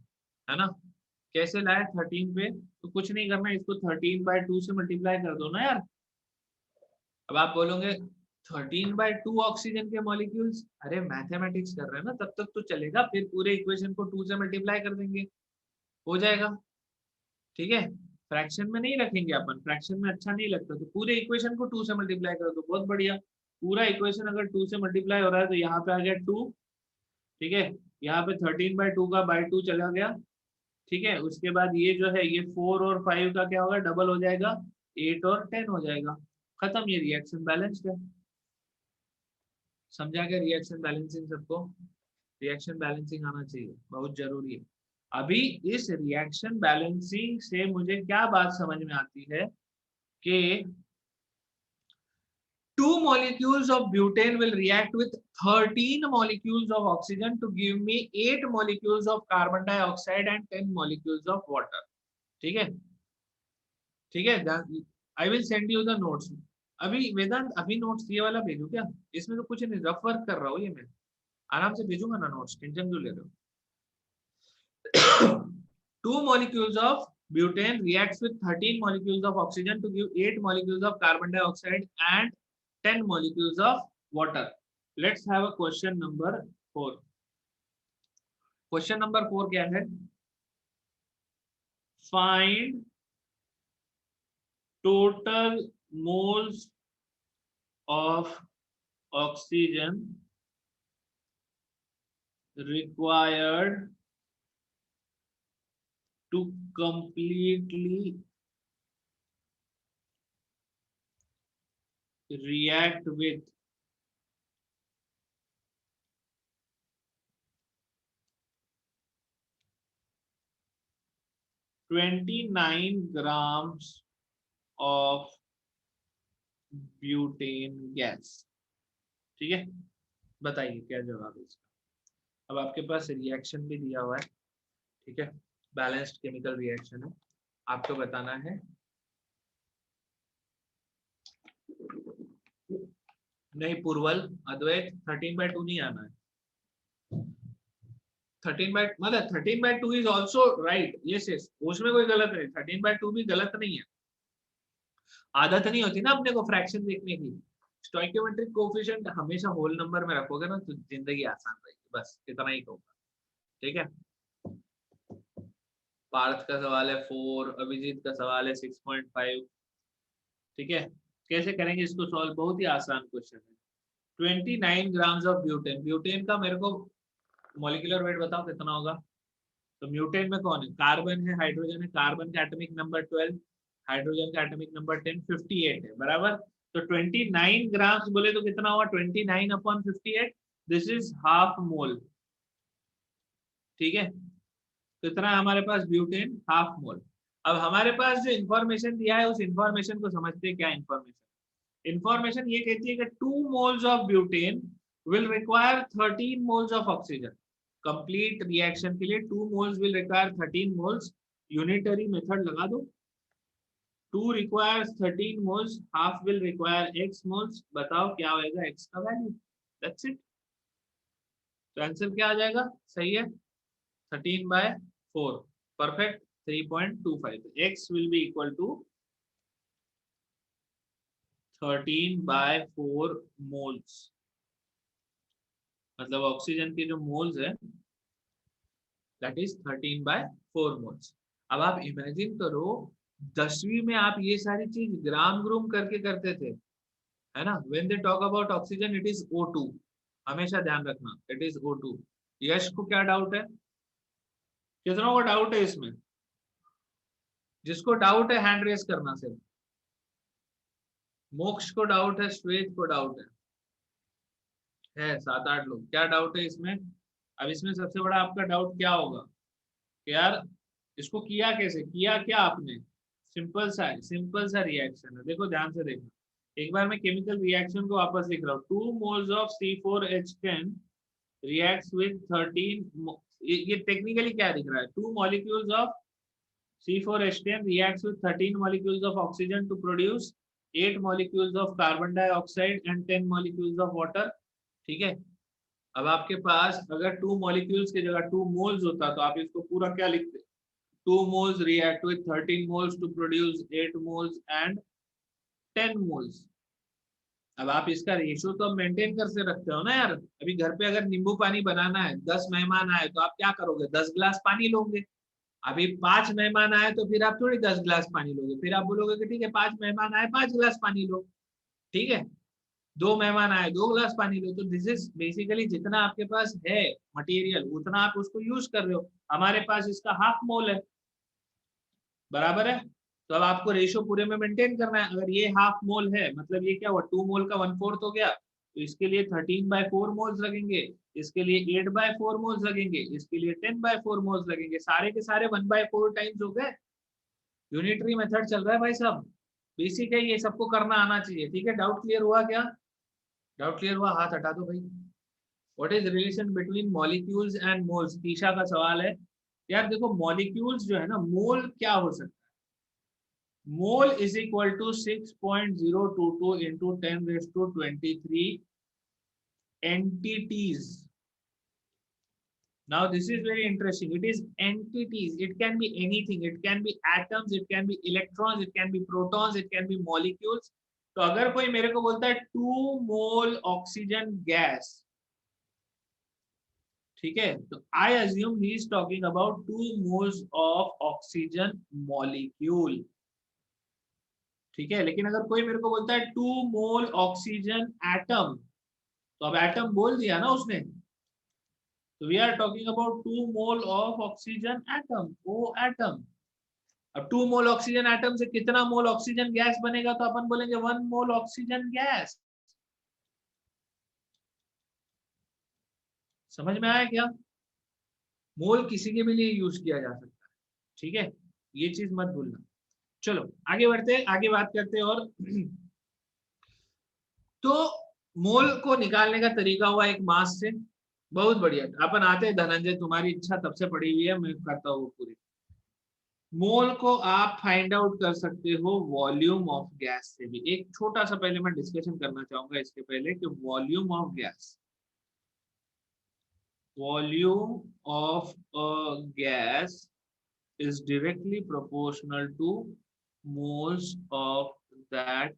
है ना, कैसे लाए 13 पे, तो कुछ नहीं करना, इसको 13/2 से मल्टीप्लाई कर दो ना यार। अब आप बोलोगे 13/2 ऑक्सीजन के मॉलिक्यूल्स, अरे मैथमेटिक्स कर रहे हैं ना, तब तक तो चलेगा, फिर पूरे इक्वेशन को 2 से मल्टीप्लाई कर देंगे, हो जाएगा। ठीक है, फ्रैक्शन में नहीं रखेंगे अपन, फ्रैक्शन में अच्छा नहीं लगता, तो पूरे इक्वेशन को 2 से मल्टीप्लाई कर दो, बहुत बढ़िया। पूरा इक्वेशन अगर 2 से मल्टीप्लाई हो रहा है तो यहाँ पे आ गया 2। ठीक है, यहाँ पे 13/2 का बाई 2 चला गया। ठीक है, उसके बाद ये जो है ये 4 और 5 का क्या होगा, डबल हो जाएगा, 8 और 10 हो जाएगा, खत्म, ये रिएक्शन बैलेंस्ड है। समझा गया रिएक्शन बैलेंसिंग सबको? रिएक्शन बैलेंसिंग आना चाहिए, बहुत जरूरी है। अभी इस रिएक्शन बैलेंसिंग से मुझे क्या बात समझ में आती है कि 2 molecules of butane will react with 13 molecules of oxygen to give me 8 molecules of carbon dioxide and 10 molecules of water। ठीक है, ठीक है, I will send you the notes. अभी वेदांत अभी नोट्स ये वाला भेजू क्या? इसमें तो कुछ नहीं, रफ वर्क कर रहा हूँ ये, मैं आराम से भेजूंगा ना नोट्स, टेंशन क्यों ले रहे हो। 2 molecules of butane reacts with 13 molecules of oxygen to give 8 molecules of carbon dioxide and 10 molecules of water। Let's have a question number 4। Question number 4 क्या है, find total moles of oxygen required to completely react with 29 grams of butane gas. ठीक है, बताइए क्या जवाब है इसका। अब आपके पास रिएक्शन भी दिया हुआ है, ठीक है, बैलेंस्ड केमिकल रिएक्शन है, आपको बताना है। नहीं पूर्वल, अद्वैत 13/2 नहीं आना है, 13/2 is also right, yes yes, उसमें कोई गलत नहीं, 13/2 भी गलत नहीं है। आदत नहीं होती ना अपने को फ्रैक्शन देखने की, स्टोइकियोमेट्रिक कोएफिशिएंट हमेशा होल नंबर में रखोगे ना तो जिंदगी आसान रहेगी, बस इतना ही कहूंगा। ठीक है, पार्थ का सवाल है 4, अभिजीत का सवाल है 6.5। ठीक है, कैसे करेंगे इसको सॉल्व, बहुत ही आसान क्वेश्चन है। 29 ग्राम्स ऑफ ब्यूटेन, ब्यूटेन का मेरे को मॉलिक्यूलर वेट बताओ कितना होगा। तो म्यूटेन में कौन है, कार्बन है, हाइड्रोजन है, कार्बन का एटॉमिक नंबर 12, हाइड्रोजन का एटॉमिक नंबर 10, 58 है बराबर। तो 29 ग्राम्स बोले तो कितना हुआ, 29/58, दिस इज हाफ मोल। ठीक है, तो इतना हमारे पास ब्यूटेन, हाफ मोल। अब हमारे पास जो इंफॉर्मेशन दिया है उस इंफॉर्मेशन को समझते हैं, क्या इंफॉर्मेशन, इंफॉर्मेशन ये कहती है कि 2 moles of butane will require 13 moles of oxygen। Complete reaction के लिए 2 moles will require 13 moles, unitary method लगा दो, 2 requires 13 moles, half will require x moles। बताओ क्या होगा x का वैल्यू, दैट्स इट। तो आंसर क्या आ जाएगा, सही है 13/4, perfect, 3.25। x will be equal to 13/4 moles। मतलब ऑक्सीजन के जो मोल्स है दैट इज 13/4 मोल्स। अब आप इमेजिन करो 10वीं में आप ये सारी चीज ग्राम ग्रूम करके करते थे, है ना। When they talk about oxygen it is O2, हमेशा ध्यान रखना इट इज O2। यश को क्या डाउट है? कितनों को डाउट है इसमें? जिसको डाउट है हैंड रेस करना सिर्फ। मोक्ष को डाउट है, श्वेत को डाउट है 7-8 लोग। क्या डाउट है इसमें? अब इसमें सबसे बड़ा आपका डाउट क्या होगा कि यार इसको किया कैसे, किया क्या आपने? सिंपल सा रिएक्शन है, देखो ध्यान से देखो। एक बार मैं केमिकल रिएक्शन को वापस लिख रहा हूँ। 2 moles of C4H10 reacts with 13 ये टेक्निकली क्या दिख रहा है? 2 molecules of C4H10 reacts with 13 molecules of oxygen to produce 8 molecules of carbon dioxide and 10 molecules of water। ठीक है। अब आपके पास अगर 2 molecules की जगह 2 moles होता तो आप इसको पूरा क्या लिखते? 2 moles react with 13 moles to produce 8 moles and 10 moles। अब आप इसका रेशियो तो मेंटेन कर से रखते हो ना यार। अभी घर पे अगर नींबू पानी बनाना है, 10 मेहमान आए तो आप क्या करोगे? 10 गिलास पानी लोगे। अभी 5 मेहमान आए तो फिर आप थोड़ी 10 गिलास पानी लोगे, फिर आप बोलोगे कि ठीक है 5 मेहमान आए 5 गिलास पानी लो। ठीक है। 2 मेहमान आए 2 गिलास पानी लो। तो दिस इज बेसिकली जितना आपके पास है मटेरियल उतना आप उसको यूज कर रहे हो। हमारे पास इसका हाफ मोल है, बराबर है। तो अब आपको रेशियो पूरे में मेंटेन करना है। अगर ये हाफ मोल है मतलब ये क्या हुआ? 2 मोल का 1/4 हो गया, तो इसके लिए 13/4 मोल्स लगेंगे, इसके लिए 8/4 मोल्स लगेंगे, इसके लिए 10/4 मोल्स लगेंगे। सारे के सारे 1/4 टाइम्स हो गए। यूनिटरी मेथड चल रहा है भाई साहब, बेसिक है, ये सबको करना आना चाहिए। ठीक है। डाउट क्लियर हुआ क्या? डाउट क्लियर हुआ? हाथ हटा दो भाई। What is relation between molecules and moles? Tisha का सवाल है। यार देखो मॉलिक्यूल्स जो है ना, मोल क्या हो सकता है? Mole is equal to 6.022 into 10 raised to 23 entities. Now this is very interesting. It is entities. It can be anything. It can be atoms. It can be electrons. It can be protons. It can be molecules. तो अगर कोई मेरे को बोलता है 2 मोल oxygen gas, ठीक है, तो I assume he is talking about 2 moles of oxygen molecule. ठीक है। लेकिन अगर कोई मेरे को बोलता है 2 मोल ऑक्सीजन एटम, तो अब एटम बोल दिया ना उसने, तो we are talking about 2 mole of oxygen atom, O atom. अब 2 मोल ऑक्सीजन एटम से कितना मोल ऑक्सीजन गैस बनेगा? तो अपन बोलेंगे 1 मोल ऑक्सीजन गैस। समझ में आया क्या? मोल किसी के भी लिए यूज किया जा सकता है। ठीक है, ये चीज मत भूलना। चलो आगे बढ़ते, आगे बात करते और तो मोल को निकालने का तरीका हुआ एक मास से। बहुत बढ़िया। अपन आते हैं धनंजय, तुम्हारी इच्छा तब से पड़ी हुई है, मैं करता हूँ पूरी। मोल को आप फाइंड आउट कर सकते हो वॉल्यूम ऑफ गैस से भी। एक छोटा सा पहले मैं डिस्कशन करना चाहूंगा इसके पहले कि volume of gas, volume of a gas is directly proportional to moles of that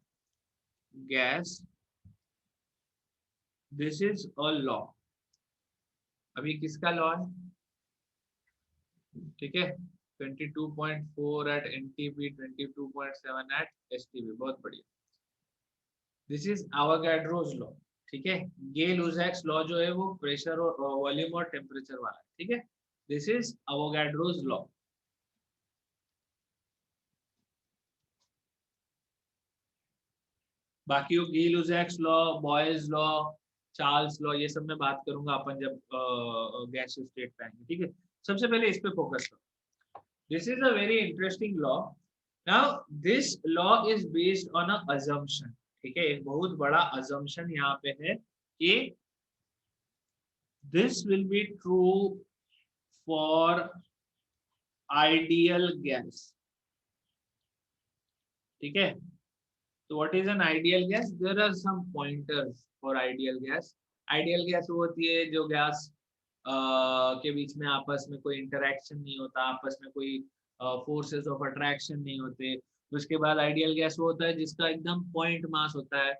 gas. This is a law। अभी किसका लॉ है? ठीक है, 22.4 at NTB, 22.7 at STB। बहुत बढ़िया। This is Avogadro's law. ठीक है। गे-लुसाक्स लॉ जो है वो प्रेशर और वॉल्यूम और टेम्परेचर वाला है। ठीक है। This is Avogadro's law. बाकी वो Gay Lussac's law, Boyle's law, Charles law, ये सब मैं बात करूंगा अपन जब गैस स्टेट पे आएंगे। ठीक है। सबसे पहले इस पे फोकस करो। This is a very interesting law. Now this law is based on a assumption. ठीक है, एक बहुत बड़ा अजम्पशन यहाँ पे है कि this will be true for ideal gas. ठीक है। तो what is an ideal gas? There are some pointers for ideal gas. Ideal gas वो होती है जो गैस के बीच में आपस में कोई इंटरेक्शन नहीं होता, आपस में कोई फोर्सेस ऑफ अट्रैक्शन नहीं होते। उसके बाद आइडियल गैस वो होता है जिसका एकदम पॉइंट मास होता है।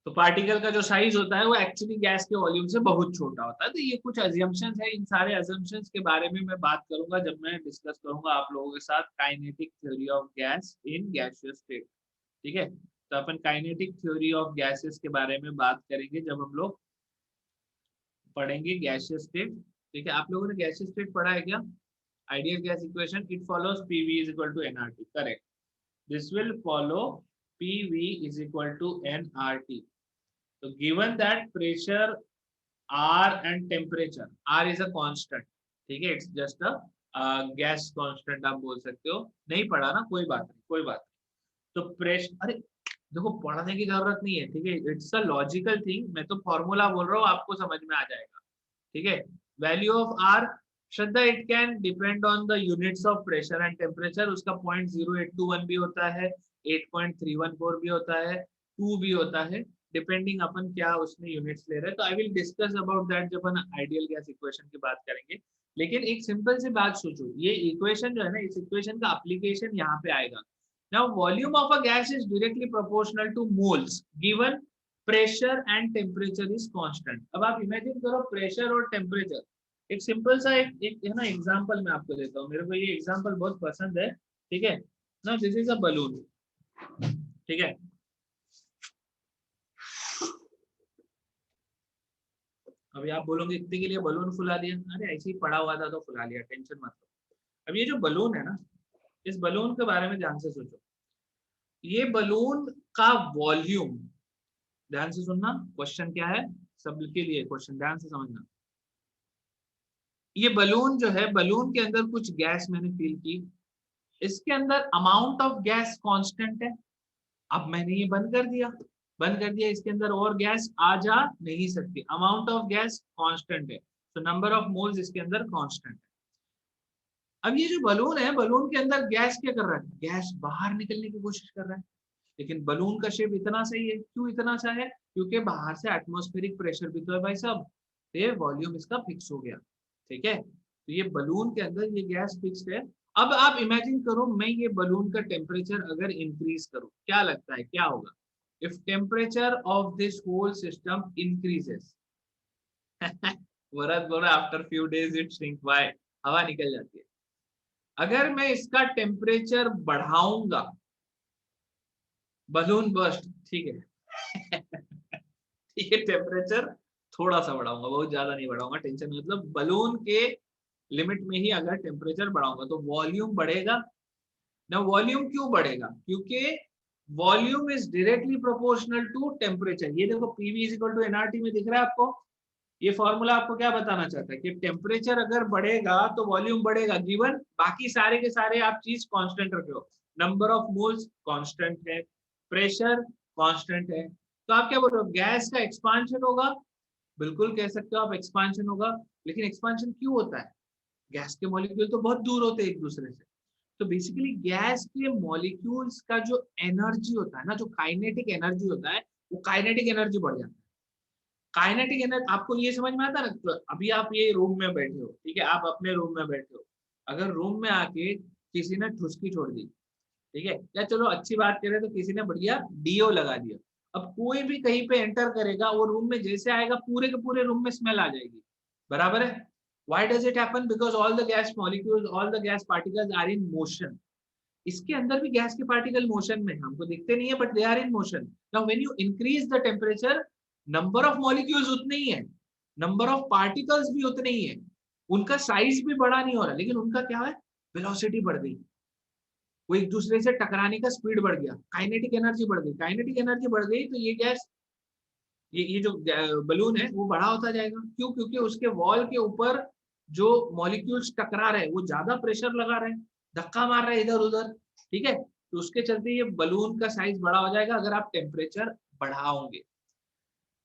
तो पार्टिकल का जो साइज होता है वो एक्चुअली गैस के वॉल्यूम से बहुत छोटा होता है। तो ये कुछ अजम्पशंस है, इन सारे अजम्पशंस के बारे में मैं बात करूंगा जब मैं डिस्कस करूंगा आप लोगों के साथ kinetic theory of gas in gaseous state. ठीक है, तो अपन काइनेटिक थ्योरी ऑफ गैसेस के बारे में बात करेंगे जब हम लोग पढ़ेंगे गैसियस स्टेट। ठीक है, आप लोगों ने गैसियस स्टेट पढ़ा है क्या? Ideal gas equation, it follows PV is equal to NRT, correct. This will follow PV is equal to NRT. तो given that pressure R and temperature, R is a constant, ठीक है, it's just a gas constant आप बोल सकते हो। नहीं पढ़ा ना, कोई बात नहीं, कोई बात नहीं। तो प्रेशर, अरे देखो पढ़ने की जरूरत नहीं है, ठीक है, इट्स अ लॉजिकल थिंग, मैं तो फॉर्मूला बोल रहा हूँ, आपको समझ में आ जाएगा। ठीक है, value of R, Shraddha, it can depend on the units of pressure and temperature. उसका 0.0821 भी होता है, 8.314 भी होता है, 2 भी होता है, डिपेंडिंग अपन क्या उसमें यूनिट्स ले रहे हैं। तो I will discuss about that जब अपन आइडियल गैस इक्वेशन की बात करेंगे। लेकिन एक सिंपल सी बात सोचो, ये इक्वेशन जो है ना, इस इक्वेशन का एप्लीकेशन यहाँ पे आएगा। Now volume of a gas is directly proportional two moles given pressure and temperature is constant. अब आप इमेजिन करो प्रेशर और टेम्परेचर, एक सिंपल सा एक है ना एग्जांपल मैं आपको देता हूँ, मेरे को ये एग्जांपल बहुत पसंद है। ठीक है ना, दिस इज अ बलून। ठीक है, अभी आप बोलोगे इतने के लिए बलून फुला दिया, अरे ऐसे ही पड़ा हुआ था तो फुला लिया, टेंशन मत लो। अब ये जो बलून है ना, इस बलून के बारे में ध्यान से सोचो। ये बलून का वॉल्यूम, ध्यान से सुनना, क्वेश्चन क्या है सबके लिए, क्वेश्चन ध्यान से समझना। ये बलून जो है, बलून के अंदर कुछ गैस मैंने फिल की, इसके अंदर अमाउंट ऑफ गैस कांस्टेंट है। अब मैंने ये बंद कर दिया, बंद कर दिया, इसके अंदर और गैस आ जा नहीं सकती, अमाउंट ऑफ गैस कांस्टेंट है, तो नंबर ऑफ मोल्स इसके अंदर कांस्टेंट है। अब ये जो बलून है, बलून के अंदर गैस क्या कर रहा है, गैस बाहर निकलने की कोशिश कर रहा है, लेकिन बलून का शेप इतना सही है, क्यों इतना सा है, क्योंकि बाहर से एटमॉस्फेरिक प्रेशर भी तो है भाई साहब, ये वॉल्यूम इसका फिक्स हो गया। ठीक है, तो ये बलून के अंदर ये गैस फिक्स्ड है। अब आप इमेजिन करो, मैं ये बलून का टेम्परेचर अगर इंक्रीज करूं, क्या लगता है क्या होगा? If temperature of this whole system increases Varad बोला after few days it shrink, why? हवा निकल जाती है। अगर मैं इसका टेम्परेचर बढ़ाऊंगा, बलून बर्स्ट, ठीक है ये टेम्परेचर थोड़ा सा बढ़ाऊंगा, बहुत ज्यादा नहीं बढ़ाऊंगा, टेंशन मतलब बलून के लिमिट में ही अगर टेम्परेचर बढ़ाऊंगा तो वॉल्यूम बढ़ेगा ना। वॉल्यूम क्यों बढ़ेगा? क्योंकि volume is directly proportional to temperature. ये देखो PV is equal to NRT में दिख रहा है आपको, ये फॉर्मूला आपको क्या बताना चाहता है कि टेम्परेचर अगर बढ़ेगा तो वॉल्यूम बढ़ेगा, गिवन बाकी सारे के सारे आप चीज कांस्टेंट रखे हो, नंबर ऑफ मोल्स कांस्टेंट है, प्रेशर कांस्टेंट है, तो आप क्या बोल रहे हो, गैस का एक्सपांशन होगा। बिल्कुल कह सकते हो आप, एक्सपांशन होगा। लेकिन एक्सपांशन क्यों होता है? गैस के मॉलिक्यूल तो बहुत दूर होते हैं एक दूसरे से, तो बेसिकली गैस के मॉलिक्यूल्स का जो एनर्जी होता है ना, जो काइनेटिक एनर्जी होता है, वो काइनेटिक एनर्जी बढ़ जाता है। काइनेटिक एनर्जी आपको ये समझ में आता है ना, तो अभी आप ये रूम में बैठे हो, ठीक है, आप अपने रूम में बैठे हो, अगर रूम में आके किसी ने ठुसकी छोड़ दी, ठीक है, या चलो अच्छी बात करें तो किसी ने बढ़िया डीओ लगा दिया, अब कोई भी कहीं पे एंटर करेगा, वो रूम में जैसे आएगा पूरे के पूरे रूम में स्मेल आ जाएगी, बराबर है। Why does it happen? Because all the gas molecules, all the gas particles are in motion. इसके अंदर भी गैस के पार्टिकल मोशन में, हमको दिखते नहीं है but they are in motion. Now when you increase the temperature, number of molecules उतने ही है, नंबर ऑफ पार्टिकल्स भी उतने ही है, उनका साइज भी बड़ा नहीं हो रहा, लेकिन उनका क्या है, वेलोसिटी बढ़ गई, वो एक दूसरे से टकराने का स्पीड बढ़ गया, काइनेटिक एनर्जी बढ़ गई, काइनेटिक एनर्जी बढ़ गई तो ये गैस, ये जो बलून है वो बड़ा होता जाएगा। क्यों? क्योंकि उसके वॉल के ऊपर जो मॉलिक्यूल्स टकरा रहे हैं वो ज्यादा प्रेशर लगा रहे हैं, धक्का मार रहे हैं इधर उधर, ठीक है, तो उसके चलते ये बलून का साइज बड़ा हो जाएगा अगर आप टेम्परेचर बढ़ाओगे।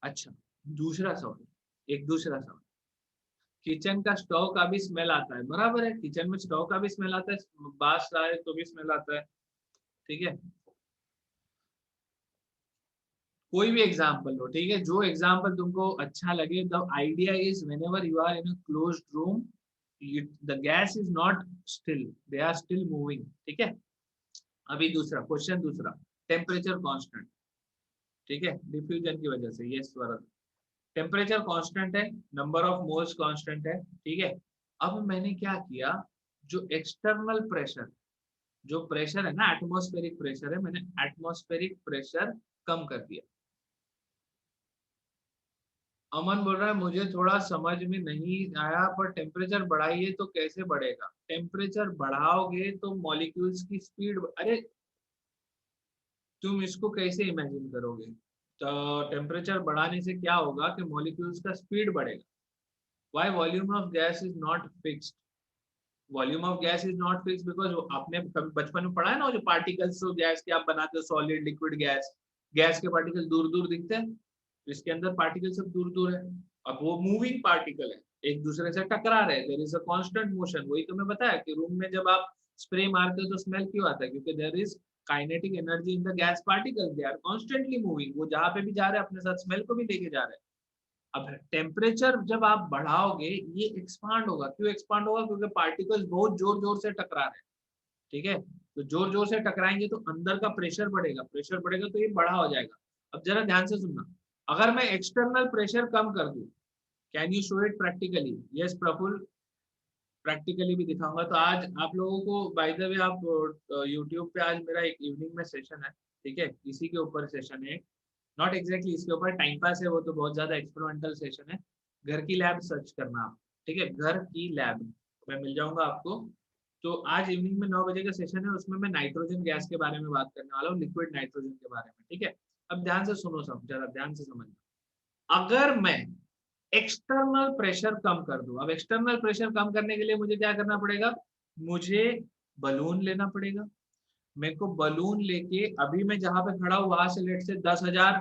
अच्छा, दूसरा सवाल, एक दूसरा सवाल, किचन का स्टोव का भी स्मेल आता है, बराबर है, किचन में स्टोव का भी स्मेल आता है, बास आए तो भी स्मेल आता है, ठीक है, कोई भी एग्जाम्पल लो, ठीक है, जो एग्जाम्पल तुमको अच्छा लगे। The idea is whenever you are in a closed room, the gas is not still, they are still moving, ठीक है। अभी दूसरा क्वेश्चन, दूसरा, टेम्परेचर कांस्टेंट, ठीक है, डिफ्यूजन की वजह से। ये स्वरल टेम्परेचर कांस्टेंट है, नंबर ऑफ मोल्स कांस्टेंट है, ठीक है। अब मैंने क्या किया, जो एक्सटर्नल प्रेशर, जो प्रेशर है ना, एटमॉस्फेरिक प्रेशर है, मैंने एटमॉस्फेरिक प्रेशर कम कर दिया। अमन बोल रहा है मुझे थोड़ा समझ में नहीं आया, पर टेम्परेचर बढ़ाइए तो कैसे बढ़ेगा? टेम्परेचर बढ़ाओगे तो मॉलिक्यूल्स की स्पीड, अरे तुम इसको कैसे इमेजिन करोगे? तो टेम्परेचर बढ़ाने से क्या होगा कि मॉलिक्यूल्स का स्पीड बढ़ेगा। Why volume of gas is not fixed? Volume of gas is not fixed because आपने बचपन में पढ़ा है ना, जो पार्टिकल्स गैस के आप बनाते हो, सॉलिड लिक्विड गैस, गैस के पार्टिकल दूर दूर दिखते हैं, तो इसके अंदर पार्टिकल सब दूर दूर है। अब वो मूविंग पार्टिकल है, एक दूसरे से टकरा रहे हैं, there is a constant motion. वही तुम्हें बताया कि रूम में जब आप स्प्रे मारते हो तो स्मेल क्यों आता है, क्योंकि there is kinetic energy in the gas particles, they are constantly moving, वो जहां पे भी जा रहे हैं अपने साथ स्मेल को भी लेके जा रहे हैं। अब टेम्परेचर जब आप बढ़ाओगे ये एक्सपांड होगा। क्यों एक्सपांड होगा? क्योंकि पार्टिकल्स बहुत जोर जोर से टकरा रहे हैं, ठीक है। तो जोर जोर से टकराएंगे तो अंदर का प्रेशर बढ़ेगा, प्रेशर बढ़ेगा तो ये बड़ा हो जाएगा। अब जरा ध्यान से सुनना, अगर मैं एक्सटर्नल प्रेशर कम कर दूं, can you show it practically? Yes Praful, practically भी दिखाऊंगा। तो आज आप लोगों को बाय द वे, आप यूट्यूब पे आज मेरा एक इवनिंग में सेशन है, ठीक है, इसी के ऊपर सेशन है, नॉट एग्जैक्टली इसके ऊपर, टाइम पास है वो, तो बहुत ज्यादा एक्सपेरिमेंटल सेशन है। घर की लैब सर्च करना आप, ठीक है, घर की लैब, मैं मिल जाऊंगा आपको। तो आज इवनिंग में 9 बजे का सेशन है, उसमें मैं नाइट्रोजन गैस के बारे में बात करने वाला हूँ, लिक्विड नाइट्रोजन के बारे में, ठीक है। अब ध्यान से सुनो, सब जरा ध्यान से समझना। अगर मैं एक्सटर्नल प्रेशर कम कर दूं, अब एक्सटर्नल प्रेशर कम करने के लिए मुझे क्या करना पड़ेगा? मुझे बलून लेना पड़ेगा। मेरे को बलून लेके अभी मैं जहां पे खड़ा हूं वहां से लेट से 10,000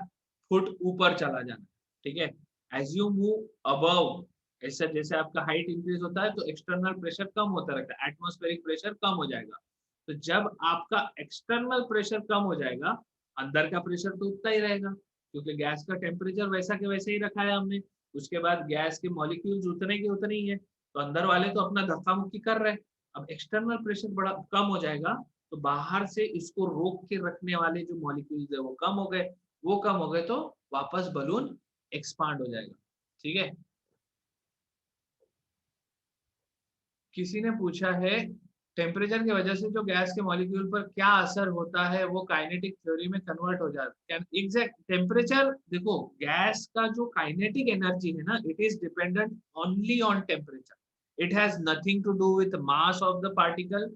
फुट ऊपर चला जाना, ठीक है। एज यू मूव अबव, ऐसा जैसे आपका हाइट इंक्रीज होता है तो एक्सटर्नल प्रेशर कम होता रहता है, एटमॉस्फेरिक प्रेशर कम हो जाएगा। तो जब आपका एक्सटर्नल प्रेशर कम हो जाएगा, अंदर का प्रेशर तो उतना ही रहेगा, क्योंकि गैस का टेम्परेचर वैसा के वैसे ही रखा है हमने। उसके बाद गैस के मॉलिक्यूल्स उतने के उतने ही है, तो अंदर वाले तो अपना धक्का मुक्की कर रहे हैं। अब एक्सटर्नल प्रेशर बड़ा कम हो जाएगा तो बाहर से इसको रोक के रखने वाले जो मॉलिक्यूल्स है वो कम हो गए, वो कम हो गए तो वापस बलून एक्सपांड हो जाएगा, ठीक है। किसी ने पूछा है टेम्परेचर की वजह से जो गैस के मॉलिक्यूल पर क्या असर होता है, वो काइनेटिक थ्योरी में कन्वर्ट हो जाता है। एग्जैक्ट टेम्परेचर देखो, गैस का जो काइनेटिक एनर्जी है ना, it is dependent only on temperature. It has nothing to do with mass of the particle.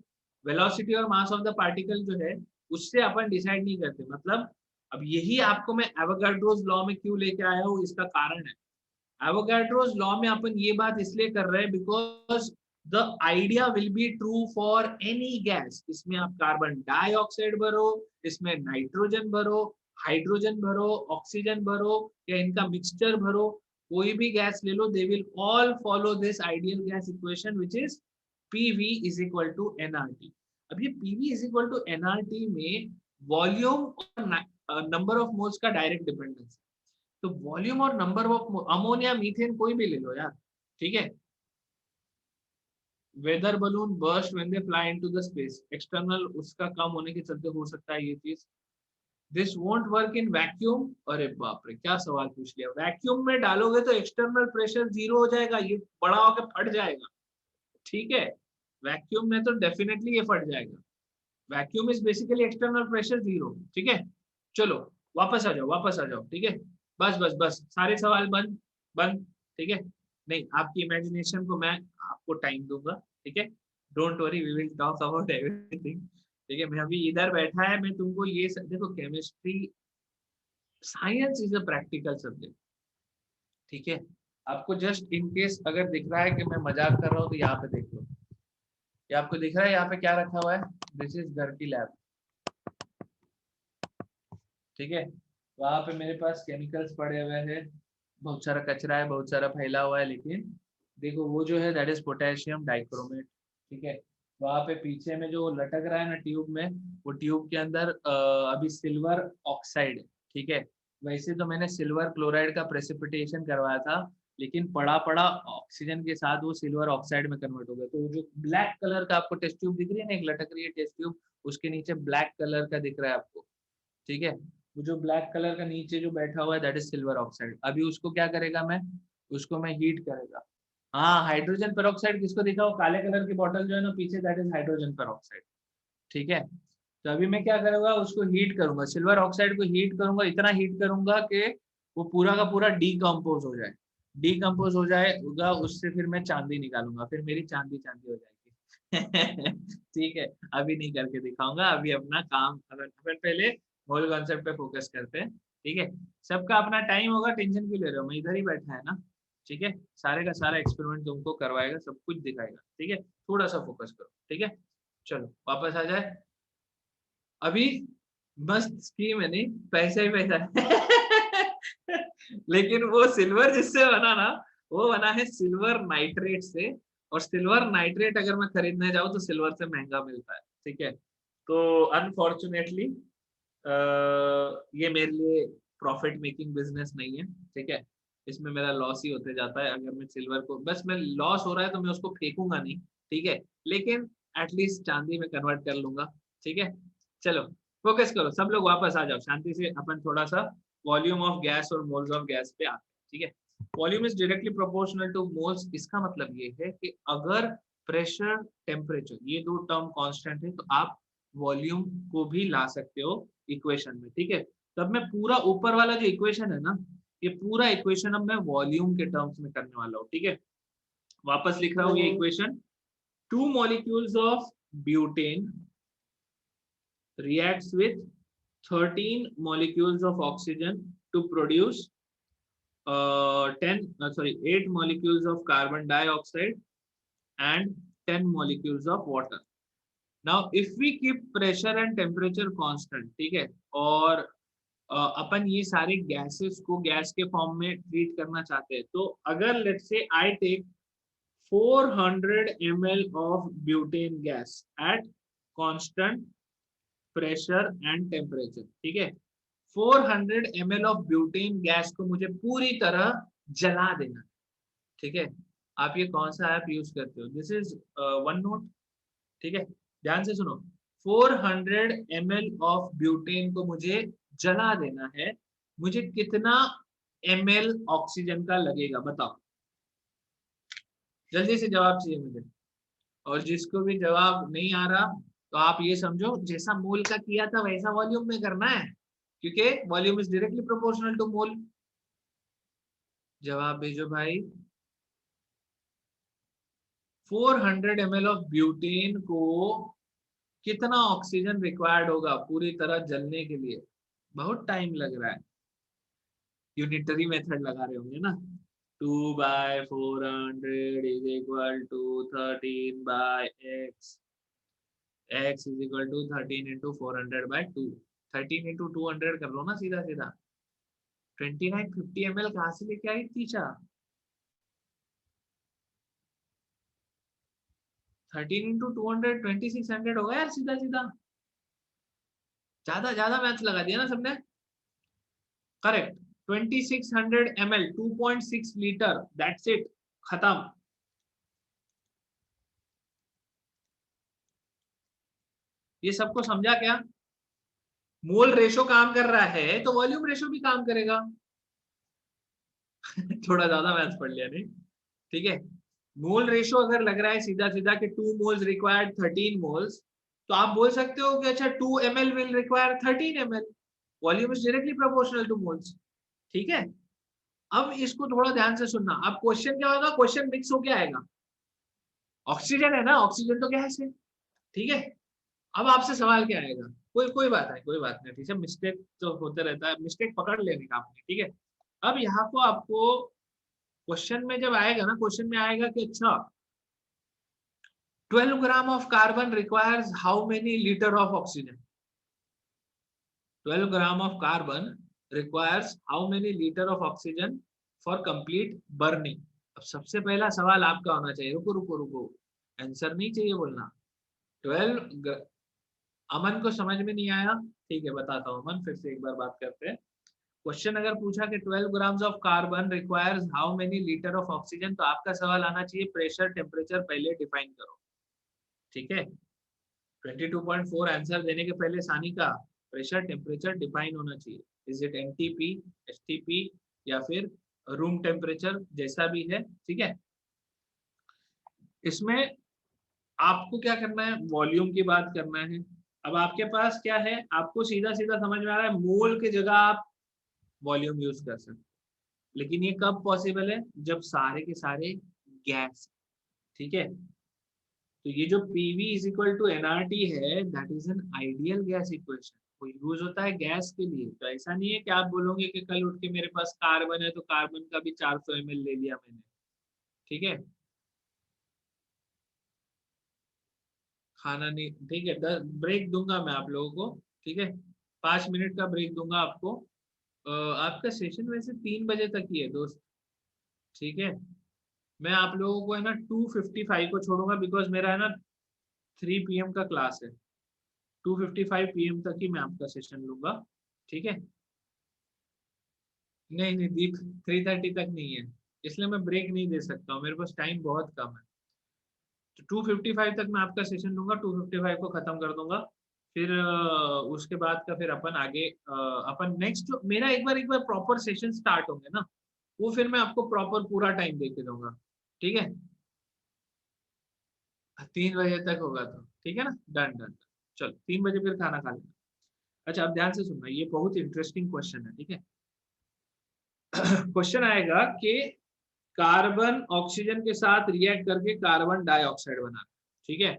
Velocity और मास ऑफ द पार्टिकल जो है उससे अपन डिसाइड नहीं करते। मतलब अब यही आपको मैं एवोगाड्रोस लॉ में क्यों लेके आया हूँ, इसका कारण है। एवोगाड्रोस लॉ में अपन ये बात इसलिए कर रहे हैं because the idea will be true for any gas. इसमें आप कार्बन डाइऑक्साइड भरो, इसमें नाइट्रोजन भरो, हाइड्रोजन भरो, ऑक्सीजन भरो, या इनका मिक्सचर भरो, कोई भी गैस ले लो, they will all follow this ideal gas equation which is PV is equal to NRT. अब ये PV is equal to NRT में वॉल्यूम और नंबर ऑफ मोल्स का डायरेक्ट डिपेंडेंस। तो वॉल्यूम और नंबर ऑफ अमोनिया मीथेन कोई भी ले लो यार, ठीक है। Whether balloon burst when they fly into the space, external उसका कम होने के चलते हो सकता है ये चीज। This won't work in vacuum, अरे बाप रे क्या सवाल पूछ लिया। वैक्यूम में डालोगे तो एक्सटर्नल प्रेशर जीरो हो जाएगा, ये बड़ा होकर फट जाएगा, ठीक है। वैक्यूम में तो डेफिनेटली ये फट जाएगा। Vacuum is basically external pressure zero, ठीक है। चलो वापस आ जाओ, वापस आ जाओ, ठीक है। बस बस बस, सारे सवाल बंद, बंद, ठीक है। नहीं, आपकी इमेजिनेशन को मैं आपको टाइम दूंगा, ठीक है। Don't worry, we will talk about everything, ठीक है। मैं अभी इधर बैठा है, मैं तुमको ये देखो, chemistry science is a practical subject, ठीक है। आपको जस्ट इन केस अगर दिख रहा है कि मैं मजाक कर रहा हूँ तो यहाँ पे देख लो, ये आपको दिख रहा है यहाँ पे क्या रखा हुआ है, दिस इज घर की लैब, ठीक है। वहां पे मेरे पास केमिकल्स पड़े हुए हैं, बहुत सारा कचरा है, बहुत सारा फैला हुआ है, लेकिन देखो वो जो है दैट इज पोटेशियम डाइक्रोमेट, ठीक है। वहां पे पीछे में जो लटक रहा है ना ट्यूब में, वो ट्यूब के अंदर अभी सिल्वर ऑक्साइड है, ठीक है। वैसे तो मैंने सिल्वर क्लोराइड का प्रेसिपिटेशन करवाया था, लेकिन पड़ा पड़ा ऑक्सीजन के साथ वो सिल्वर ऑक्साइड में कन्वर्ट हो गया। तो वो जो ब्लैक कलर का आपको टेस्ट ट्यूब दिख रही है ना, एक लटक रही है टेस्ट ट्यूब, उसके नीचे ब्लैक कलर का दिख रहा है आपको, ठीक है। वो जो ब्लैक कलर का नीचे जो बैठा हुआ है दैट इज सिल्वर ऑक्साइड। अभी उसको क्या करेगा मैं, उसको मैं हीट करेगा। हाँ, हाइड्रोजन पेरोक्साइड किसको दिखा, वो काले कलर की बॉटल जो है ना पीछे, दैट इज हाइड्रोजन पेरोक्साइड। ठीक है, तो अभी मैं क्या करूंगा, उसको हीट करूंगा, सिल्वर ऑक्साइड को हीट करूंगा, इतना हीट करूंगा कि वो पूरा का पूरा डीकम्पोज हो जाए। डीकम्पोज हो जाएगा, उससे फिर मैं चांदी निकालूंगा, फिर मेरी चांदी चांदी हो जाएगी। ठीक है, अभी नहीं करके दिखाऊंगा, अभी अपना काम, अपन पहले होल कॉन्सेप्ट पे फोकस करते हैं। ठीक है, सबका अपना टाइम होगा, टेंशन क्यों ले रहे हो, मैं इधर ही बैठा है ना। ठीक है, सारे का सारा एक्सपेरिमेंट तुमको करवाएगा, सब कुछ दिखाएगा। ठीक है, थोड़ा सा फोकस करो। ठीक है, चलो वापस आ जाए। अभी मस्त स्कीम है, नहीं पैसा ही पैसा है। लेकिन वो सिल्वर जिससे बना ना, वो बना है सिल्वर नाइट्रेट से। और सिल्वर नाइट्रेट अगर मैं खरीदने जाऊँ तो सिल्वर से महंगा मिलता है। ठीक है, तो अनफॉर्चुनेटली ये मेरे लिए प्रॉफिट मेकिंग बिजनेस नहीं है। ठीक है, इसमें मेरा लॉस ही होते जाता है। अगर मैं सिल्वर को, बस मैं लॉस हो रहा है तो मैं उसको फेंकूंगा नहीं। ठीक है, लेकिन एटलीस्ट चांदी में कन्वर्ट कर लूंगा। ठीक है, चलो फोकस करो सब लोग, वापस आ जाओ शांति से। अपन थोड़ा सा वॉल्यूम ऑफ गैस और मोल्स ऑफ गैस पे आते हैं। ठीक है, volume is directly proportional two moles. इसका मतलब ये है कि अगर प्रेशर टेम्परेचर ये दो टर्म कांस्टेंट है तो आप वॉल्यूम को भी ला सकते हो इक्वेशन में। ठीक है, तब मैं पूरा ऊपर वाला जो इक्वेशन है ना, ये पूरा इक्वेशन अब मैं वॉल्यूम के टर्म्स में करने वाला हूँ। ठीक है, वापस लिख रहा हूँ ये equation. 2 molecules of butane reacts with 13 molecules of oxygen to produce 8 molecules of carbon dioxide and 10 molecules of water. Now if we keep pressure and temperature constant, ठीक है, और अपन ये सारे गैसेस को गैस के फॉर्म में ट्रीट करना चाहते हैं, तो अगर let's say I take 400 ml of butane gas at constant pressure and temperature। ठीक है, 400 ml of butane गैस को मुझे पूरी तरह जला देना। ठीक है, आप ये कौन सा ऐप यूज करते हो, दिस इज वन नोट। ठीक है, ध्यान से सुनो, 400 ml ऑफ ब्यूटेन को मुझे जला देना है, मुझे कितना ml ऑक्सीजन का लगेगा बताओ, जल्दी से जवाब चाहिए मुझे। और जिसको भी जवाब नहीं आ रहा तो आप ये समझो जैसा मोल का किया था वैसा वॉल्यूम में करना है, क्योंकि volume is directly proportional to mole. जवाब भेजो भाई। 400 ml ऑफ ब्यूटेन को कितना ऑक्सीजन रिक्वायर्ड होगा पूरी तरह जलने के लिए, बहुत टाइम लग रहा है। यूनिटरी मेथड लगा रहे होंगे ना, 2/400 is equal to 13/x, x is equal to 13 into 400/2। 13 into 200 कर लो ना सीधा सीधा। 2950 ml कहाँ से लेके आई तीचा। 13 इंटू 200 2600 होगा यार, सीधा सीधा। ज्यादा ज्यादा मैथ्स लगा दिया ना सबने। Correct, 2600 ml 2.6 litre, that's it, खत्म। ये सबको समझा क्या, मोल रेशो काम कर रहा है तो वॉल्यूम रेशो भी काम करेगा। थोड़ा ज्यादा मैथ्स पढ़ लिया नहीं। ठीक है, मोल रेशो अगर लग रहा है सीधा सीधा कि 2 मोल्स रिक्वायर्ड 13 मोल्स, तो आप बोल सकते हो कि अच्छा 2 ml will require 13 ml, volume is directly proportional two moles. ठीक है, अब इसको थोड़ा ध्यान से सुनना। अब क्वेश्चन क्या होगा, क्वेश्चन मिक्स होके आएगा। ऑक्सीजन है ना, ऑक्सीजन तो गैस है। ठीक है, अब आपसे सवाल क्या आएगा, कोई कोई बात नहीं, कोई बात नहीं। ठीक है, मिस्टेक तो होते रहता है, मिस्टेक पकड़ लेने का आपने। ठीक है, अब यहाँ को आपको क्वेश्चन में जब आएगा ना, क्वेश्चन में आएगा कि अच्छा 12 gram of carbon requires how many litre of oxygen. 12 gram of carbon requires how many litre of oxygen for complete burning. अब सबसे पहला सवाल आपका होना चाहिए, रुको रुको रुको, आंसर नहीं चाहिए बोलना। 12, अमन को समझ में नहीं आया, ठीक है बताता हूँ अमन, फिर से एक बार बात करते हैं। क्वेश्चन अगर पूछा कि 12 grams of carbon requires how many litre of oxygen, तो आपका सवाल आना चाहिए प्रेशर टेम्परेचर पहले डिफाइन करो। ठीक है, 22.4 आंसर देने के पहले सानी का प्रेशर टेम्परेचर डिफाइन होना चाहिए, इज इट एनटीपी, एसटीपी या फिर रूम टेम्परेचर, जैसा भी है, ठीक है। इसमें आपको क्या करना है, वॉल्यूम की बात करना है। अब आपके पास क्या है, आपको सीधा सीधा समझ में आ रहा है, मोल की जगह आप वॉल्यूम यूज कर सकते हैं, लेकिन ये कब पॉसिबल है, जब सारे के सारे गैस, ठीक है। तो ये जो PV is equal to NRT है, that is an ideal gas equation, वो यूज होता है गैस के लिए। तो ऐसा नहीं है कि आप बोलोगे कि कल उठ के मेरे पास कार्बन है तो कार्बन का भी 400 ml ले लिया मैंने, ठीक है। खाना नहीं, ठीक है, 10 ब्रेक दूंगा मैं आप लोगों को, ठीक है, 5 मिनट का ब्रेक दूंगा आपको। आपका सेशन वैसे 3 बजे तक ही है दोस्त, ठीक है। मैं आप लोगों को है ना 2:55 को छोड़ूंगा, बिकॉज मेरा है ना 3 PM का क्लास है। 2:55 PM तक ही मैं आपका सेशन लूंगा, ठीक है। नहीं नहीं दीप, 3:30 तक नहीं है, इसलिए मैं ब्रेक नहीं दे सकता हूँ, मेरे पास टाइम बहुत कम है। तो 2:55 तक मैं आपका सेशन लूंगा, 2:55 को खत्म कर दूंगा। फिर उसके बाद का फिर अपन आगे अपन नेक्स्ट जो मेरा एक बार प्रॉपर सेशन स्टार्ट होंगे ना, वो फिर मैं आपको प्रॉपर पूरा टाइम दे के दूंगा, ठीक है। 3 बजे तक होगा तो ठीक है ना, डन डन। चलो 3 बजे फिर खाना खा लेना। अच्छा अब ध्यान से सुनना, ये बहुत इंटरेस्टिंग क्वेश्चन है, ठीक है। क्वेश्चन आएगा कि कार्बन ऑक्सीजन के साथ रिएक्ट करके कार्बन डाइऑक्साइड बना, ठीक है।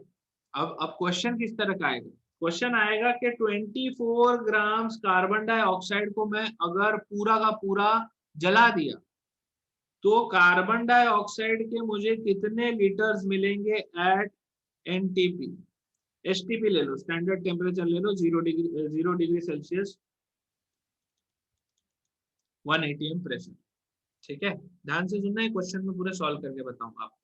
अब क्वेश्चन किस तरह का आएगा, क्वेश्चन आएगा कि 24 ग्राम कार्बन डाइऑक्साइड को मैं अगर पूरा का पूरा जला दिया तो कार्बन डाइऑक्साइड के मुझे कितने लीटर्स मिलेंगे एट एनटीपी। एसटीपी ले लो, स्टैंडर्ड टेम्परेचर ले लो, 0 डिग्री सेल्सियस, 1 atm प्रेशर, ठीक है। ध्यान से सुनना है, क्वेश्चन में पूरा सॉल्व करके बताऊंगा आपको।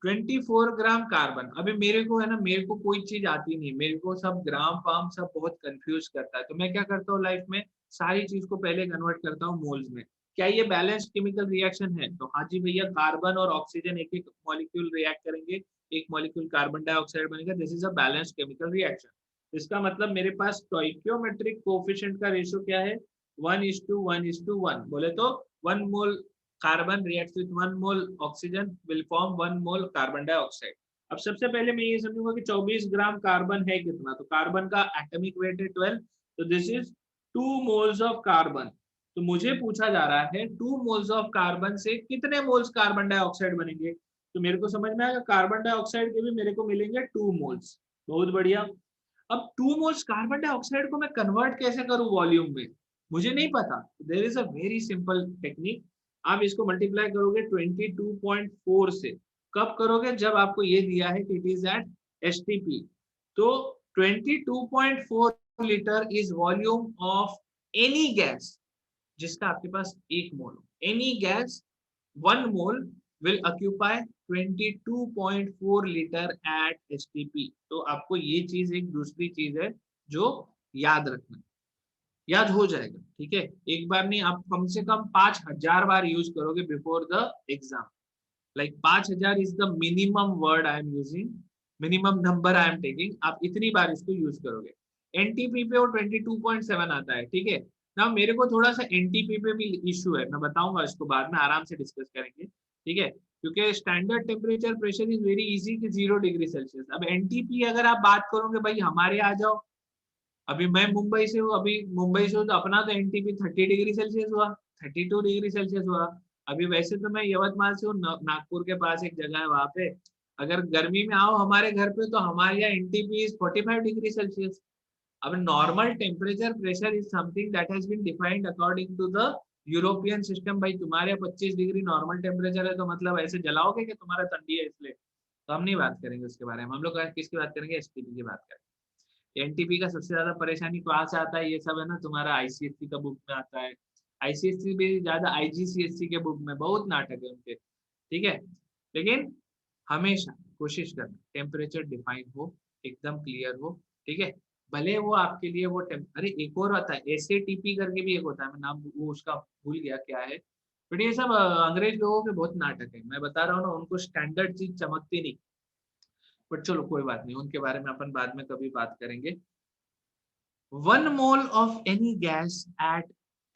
24 ग्राम कार्बन, अभी मेरे को है ना, मेरे को कोई चीज आती नहीं, मेरे को सब ग्राम पाम सब बहुत कंफ्यूज करता है, तो मैं क्या करता हूँ लाइफ में, सारी चीज को पहले कन्वर्ट करता हूँ मोल्स में। क्या ये बैलेंस्ड केमिकल रिएक्शन है, तो हाँ जी भैया, कार्बन और ऑक्सीजन एक एक मॉलिक्यूल रिएक्ट करेंगे, एक मॉलिक्यूल कार्बन डाइऑक्साइड बनेगा, this is a balanced chemical reaction. इसका मतलब मेरे पास स्टोइकियोमेट्रिक कोएफिशिएंट का रेशियो क्या है, 1:1:1, बोले तो 1 mole carbon reacts with 1 mole oxygen will form 1 mole carbon dioxide. अब सबसे पहले मैं ये समझूंगा कि 24 ग्राम कार्बन है कितना, तो कार्बन का एटॉमिक वेट है 12, तो this is 2 moles of carbon. तो मुझे पूछा जा रहा है 2 मोल्स ऑफ कार्बन से कितने मोल्स कार्बन डाइऑक्साइड बनेंगे, तो मेरे को समझ में आएगा कार्बन डाइऑक्साइड के भी मेरे को मिलेंगे 2 मोल्स। बहुत बढ़िया। अब 2 मोल्स कार्बन डाइऑक्साइड को मैं कन्वर्ट कैसे करूं वॉल्यूम में, मुझे नहीं पता। There is a very simple technique, आप इसको मल्टीप्लाई करोगे 22.4 से। कब करोगे, जब आपको ये दिया है कि इट इज एट एसटीपी, तो 22.4 litre is volume of any gas जिसका आपके पास 1 मोल हो। Any gas 1 mole will occupy 22.4 litre at STP। तो आपको ये चीज एक दूसरी चीज है जो याद रखना, याद हो जाएगा, ठीक है। एक बार नहीं, आप कम से कम 5000 बार यूज करोगे before the exam. Like 5000 is the minimum word I am using, minimum number I am taking, आप इतनी बार इसको यूज करोगे। एनटीपी पे वो 22.7 आता है, ठीक है ना। मेरे को थोड़ा सा एनटीपी पे भी इश्यू है, मैं बताऊंगा इसको बाद में, आराम से डिस्कस करेंगे, ठीक है। क्योंकि standard temperature pressure is very easy कि 0 डिग्री सेल्सियस। अब एनटीपी अगर आप बात करोगे भाई हमारे आ जाओ, अभी मैं मुंबई से हूँ, अभी मुंबई से हूँ तो अपना तो एनटीपी 30 डिग्री सेल्सियस हुआ, 32 डिग्री सेल्सियस हुआ। अभी वैसे तो मैं यवतमाल से हूँ, नागपुर के पास एक जगह है वहां पे, अगर गर्मी में आओ हमारे घर पे तो हमारे यहाँ एनटीपी इज 45 डिग्री सेल्सियस। अब normal temperature pressure is something that has been defined according to the European system. भाई तुम्हारे 25 डिग्री नॉर्मल टेम्परेचर है तो मतलब ऐसे जलाओगे कि तुम्हारा ठंडी है इसलिए, तो हम नहीं बात करेंगे उसके बारे में, हम लोग किसकी बात करेंगे, एसटीपी की बात करेंगे। एनटीपी का सबसे ज्यादा परेशानी कहाँ से आता है, ये सब है ना तुम्हारा आईसीएससी का बुक में आता है, आईसीएससी भी ज्यादा आईजीसीएससी के बुक में बहुत नाटक है उनके, ठीक है। लेकिन हमेशा कोशिश करना टेम्परेचर डिफाइन हो, एकदम क्लियर हो, ठीक है। भले वो आपके लिए वो अरे एक और आता है एसएटीपी करके भी एक होता है, मैं नाम वो उसका भूल गया क्या है, बट ये सब अंग्रेज लोगों के बहुत नाटक है, मैं बता रहा हूँ ना, उनको स्टैंडर्ड चीज चमकती नहीं। बट चलो कोई बात नहीं, उनके बारे में अपन बाद में कभी बात करेंगे। 1 mole of any gas at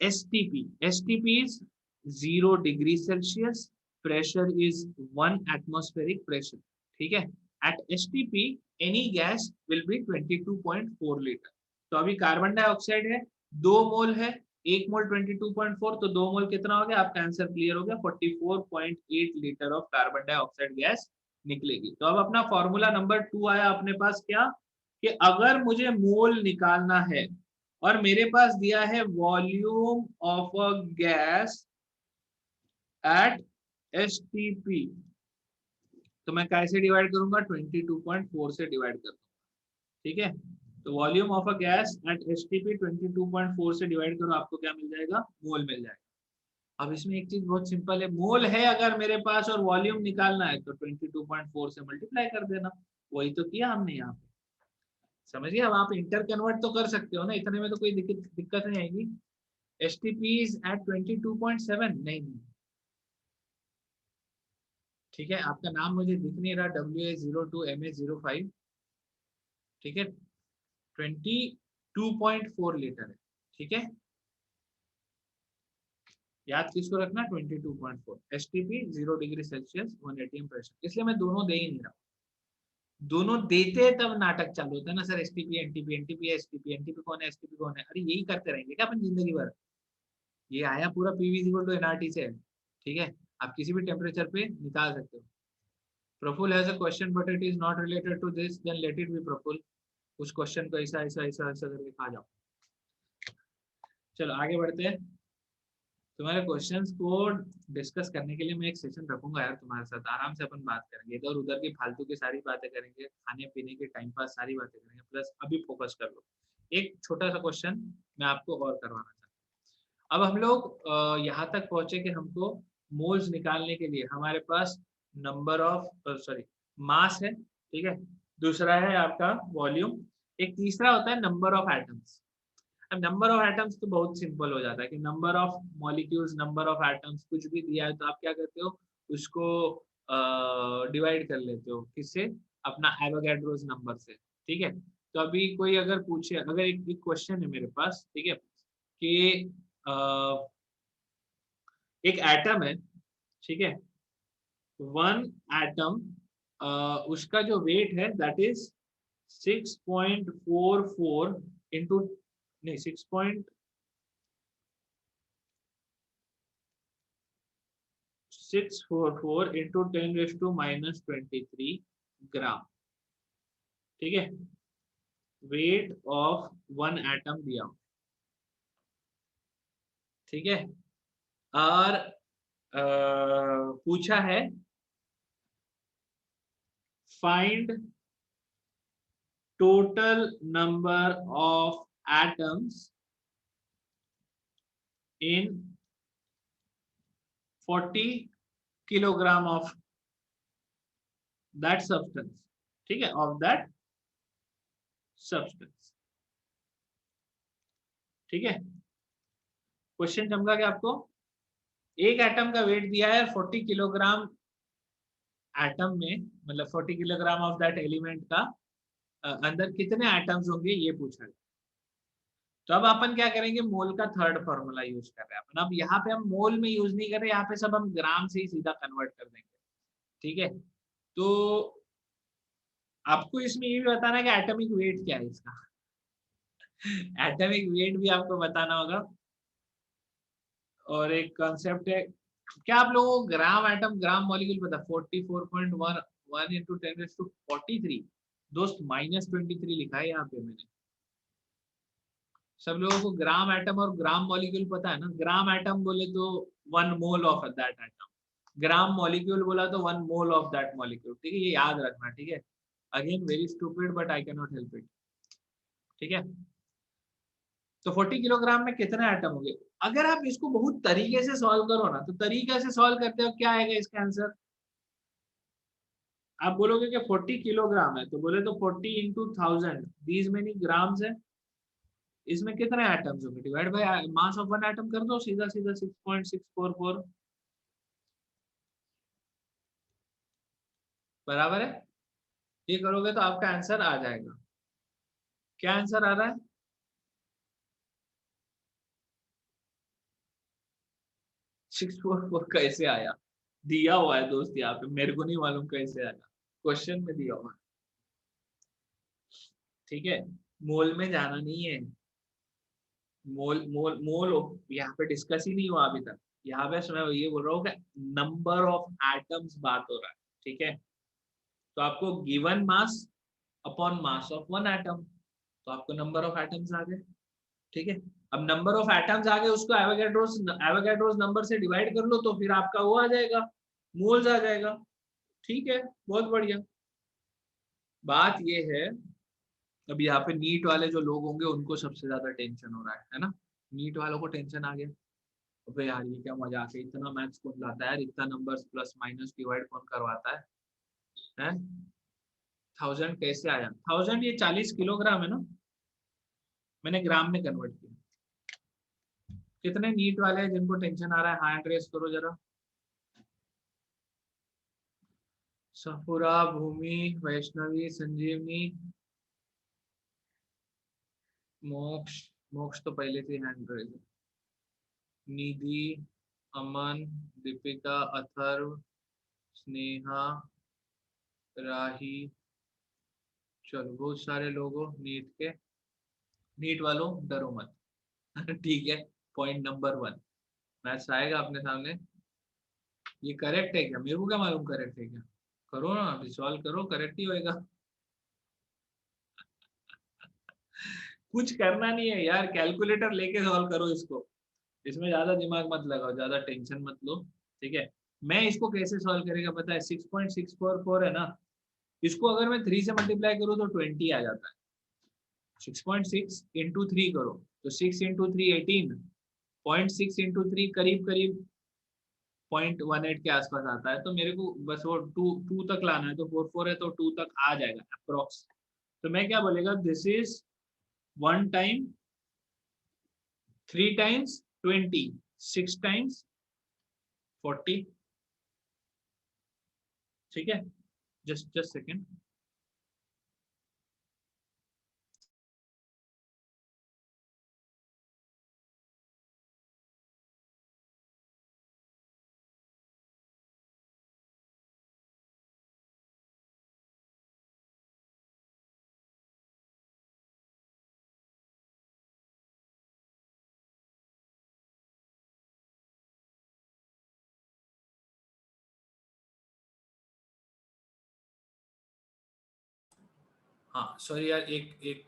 STP. STP is 0 degree Celsius. Pressure is 1 atmospheric pressure. ठीक है. At STP, any gas will be 22.4 litre. तो अभी कार्बन डाइऑक्साइड है, 2 मोल है, 1 मोल 22.4, तो 2 मोल कितना हो गया? आपका आंसर क्लियर हो गया, 44.8 litre of carbon dioxide gas निकलेगी. तो अब अपना फॉर्मूला नंबर 2 आया अपने पास, क्या कि अगर मुझे मोल निकालना है और मेरे पास दिया है volume of a gas at STP, तो मैं कैसे डिवाइड करूंगा? 22.4 से डिवाइड करूंगा. ठीक है. तो volume of a gas at STP 22.4 से डिवाइड करो, आपको क्या मिल जाएगा? मोल मिल जाएगा. अब इसमें एक चीज बहुत सिंपल है, मोल है अगर मेरे पास और वॉल्यूम निकालना है तो 22.4 से मल्टीप्लाई कर देना. वही तो किया हमने यहाँ पे. समझिए. अब आप इंटर कन्वर्ट तो कर सकते हो ना, इतने में तो कोई दिक्कत नहीं आएगी. STP is at 22.7. नहीं. ठीक है. आपका नाम मुझे दिख नहीं रहा, WA02 MA05. ठीक है. 22.4 लीटर है. ठीक है. याद किसको रखना? 22.4. STP 0 degree Celsius 1 atm pressure. इसलिए मैं दोनों दे ही नहीं रहा. दोनों देते तब नाटक चालू होता है ना sir. STP NTP NTP STP NTP कौन है STP कौन है. अरे यही करते रहेंगे क्या अपन जिंदगी भर? ये आया पूरा PV इक्वल टू NRT से. ठीक है. आप किसी भी टेम्परेचर पे निकाल सकते हो. Praful has a question but it is not related to this, then let it be Praful. उस क्वेश्चन को ऐसा ऐसा ऐसा ऐसा करके खा जाओ. चलो आगे बढ़ते हैं. तुम्हारे क्वेश्चंस को डिस्कस करने के लिए मैं एक सेशन रखूंगा यार तुम्हारे साथ. आराम से अपन बात करेंगे, इधर उधर की फालतू की सारी बातें करेंगे, खाने पीने के टाइम पास सारी बातें करेंगे. प्लस अभी फोकस कर लो. एक छोटा सा क्वेश्चन मैं आपको और करवाना चाहता हूँ. अब हम लोग यहाँ तक पहुंचे कि हमको मोल्स निकालने के लिए हमारे पास नंबर ऑफ सॉरी मास है. ठीक है. दूसरा है आपका वॉल्यूम. एक तीसरा होता है नंबर ऑफ एटम्स. अब नंबर ऑफ एटम्स तो बहुत सिंपल हो जाता है कि number of molecules, number of atoms कुछ भी दिया है तो आप क्या करते हो? उसको डिवाइड कर लेते हो. किससे? अपना एवोगैड्रोस नंबर से. ठीक है. तो अभी कोई अगर पूछे, अगर एक क्वेश्चन है मेरे पास, ठीक है, कि एक एटम है. ठीक है. वन एटम, उसका जो वेट है दैट इज 6.44 इंटू, नहीं 6.644 इंटू 10⁻⁻³ ग्राम. ठीक है. वेट ऑफ वन एटम दिया. ठीक है. और पूछा है find total number of atoms in 40 kilogram of that substance. ठीक है. Of that substance. ठीक है. क्वेश्चन समझा क्या आपको? एक एटम का वेट दिया है 40 किलोग्राम. एटम में मतलब 40 किलोग्राम ऑफ दैट एलिमेंट का अंदर कितने एटम्स होंगे ये पूछा है. तो अब अपन क्या करेंगे? मोल का थर्ड फॉर्मूला यूज कर रहे हैं अपन. अब यहाँ पे हम मोल में यूज नहीं कर रहे, यहाँ पे सब हम ग्राम से ही सीधा कन्वर्ट कर देंगे. ठीक है. तो आपको इसमें ये भी बताना है कि एटॉमिक वेट क्या है इसका. एटॉमिक वेट भी आपको बताना होगा. और एक कॉन्सेप्ट है, क्या आप लोगों को ग्राम एटम ग्राम मॉलिक्यूल पता? 44.1 इंटू 10⁻43. दोस्त -23 लिखा है यहाँ पे मैंने. सब लोगों को ग्राम एटम और ग्राम मॉलिक्यूल पता है ना? ग्राम एटम बोले तो 1 mole of that atom. Gram molecule बोला तो 1 मोल ऑफ दैट मॉलिक्यूल. ठीक है. ये याद रखना. ठीक है. Again very stupid but I can not help it. ठीक है. तो 40 किलोग्राम में कितने एटम होंगे? अगर आप इसको बहुत तरीके से सॉल्व करो ना, तो तरीके से सॉल्व करते हो क्या आएगा इसका आंसर? आप बोलोगे कि 40 किलोग्राम है तो बोले तो 40 इंटू 1000 दीज मेनी ग्राम्स है. इसमें कितने एटम्स होंगे? Divide by mass of one atom कर दो सीधा सीधा. 6.644 बराबर है. ये करोगे तो आपका आंसर आ जाएगा. क्या आंसर आ रहा है? 644 कैसे आया? दिया हुआ है दोस्त यहाँ पे, मेरे को नहीं मालूम कैसे आया, क्वेश्चन में दिया हुआ है। ठीक है, मोल में जाना नहीं है, मोल मोल मोल यहाँ पे डिस्कस ही नहीं हुआ अभी तक। यहाँ पे मैं ये बोल रहा हूँ कि नंबर ऑफ एटम्स बात हो रहा है। ठीक है, तो आपको given mass upon mass of one atom, तो आपको नंबर ऑफ एटम्स आ गए। ठीक है, अब नंबर ऑफ एटम्स आ गए, उसको एवोगैड्रोस नंबर से डिवाइड कर लो, तो फिर आपका वो आ जाएगा, मोल्स आ जाएगा। ठीक है, बहुत बढ़िया। बात ये है, अब यहाँ पे नीट वाले जो लोग होंगे उनको सबसे ज्यादा टेंशन हो रहा है ना? नीट वालों को टेंशन आ गया, अबे यार ये क्या मजाक है, इतना मैथ्स कौन लाता है यार, इतना नंबर्स प्लस माइनस डिवाइड कौन करवाता है? 1000 कैसे आया? 1000 ये 40 किलोग्राम है ना, मैंने ग्राम में कन्वर्ट किया। कितने नीट वाले हैं जिनको टेंशन आ रहा है, हैंड रेस करो जरा। सफुरा, भूमि, वैष्णवी, संजीवनी, मोक्ष, मोक्ष तो पहले से हैंड रेस है। निधि, अमन, दीपिका, अथर्व, स्नेहा, राही, चलो बहुत सारे लोग हो नीट के। नीट वालों डरो मत। ठीक है, पॉइंट नंबर 1 मैथ्स आएगा अपने सामने। ये करेक्ट है क्या? मेरे को क्या मालूम करेक्ट है क्या? करो ना, अभी सॉल्व करो, करेक्ट ही होएगा। कुछ करना नहीं है यार, कैलकुलेटर लेके सॉल्व करो इसको, इसमें ज्यादा दिमाग मत लगाओ, ज्यादा टेंशन मत लो। ठीक है, मैं इसको कैसे सॉल्व करेगा पता है? 6.644 है ना, इसको अगर मैं 3 से मल्टीप्लाई करूँ तो 20 आ जाता है। 6.6 इंटू 3 करो तो 6 इंटू 3 18, 0.6 इंटू 3 करीब करीब 0.18 के आसपास आता है। तो मेरे को बस वो टू तक लाना है, तो 4 है तो 2 तक आ जाएगा अप्रोक्स। तो मैं क्या बोलेगा, this is 1 time, 3 times 20, 6 times 40। ठीक है, जस्ट सेकेंड। हाँ सॉरी यार, एक एक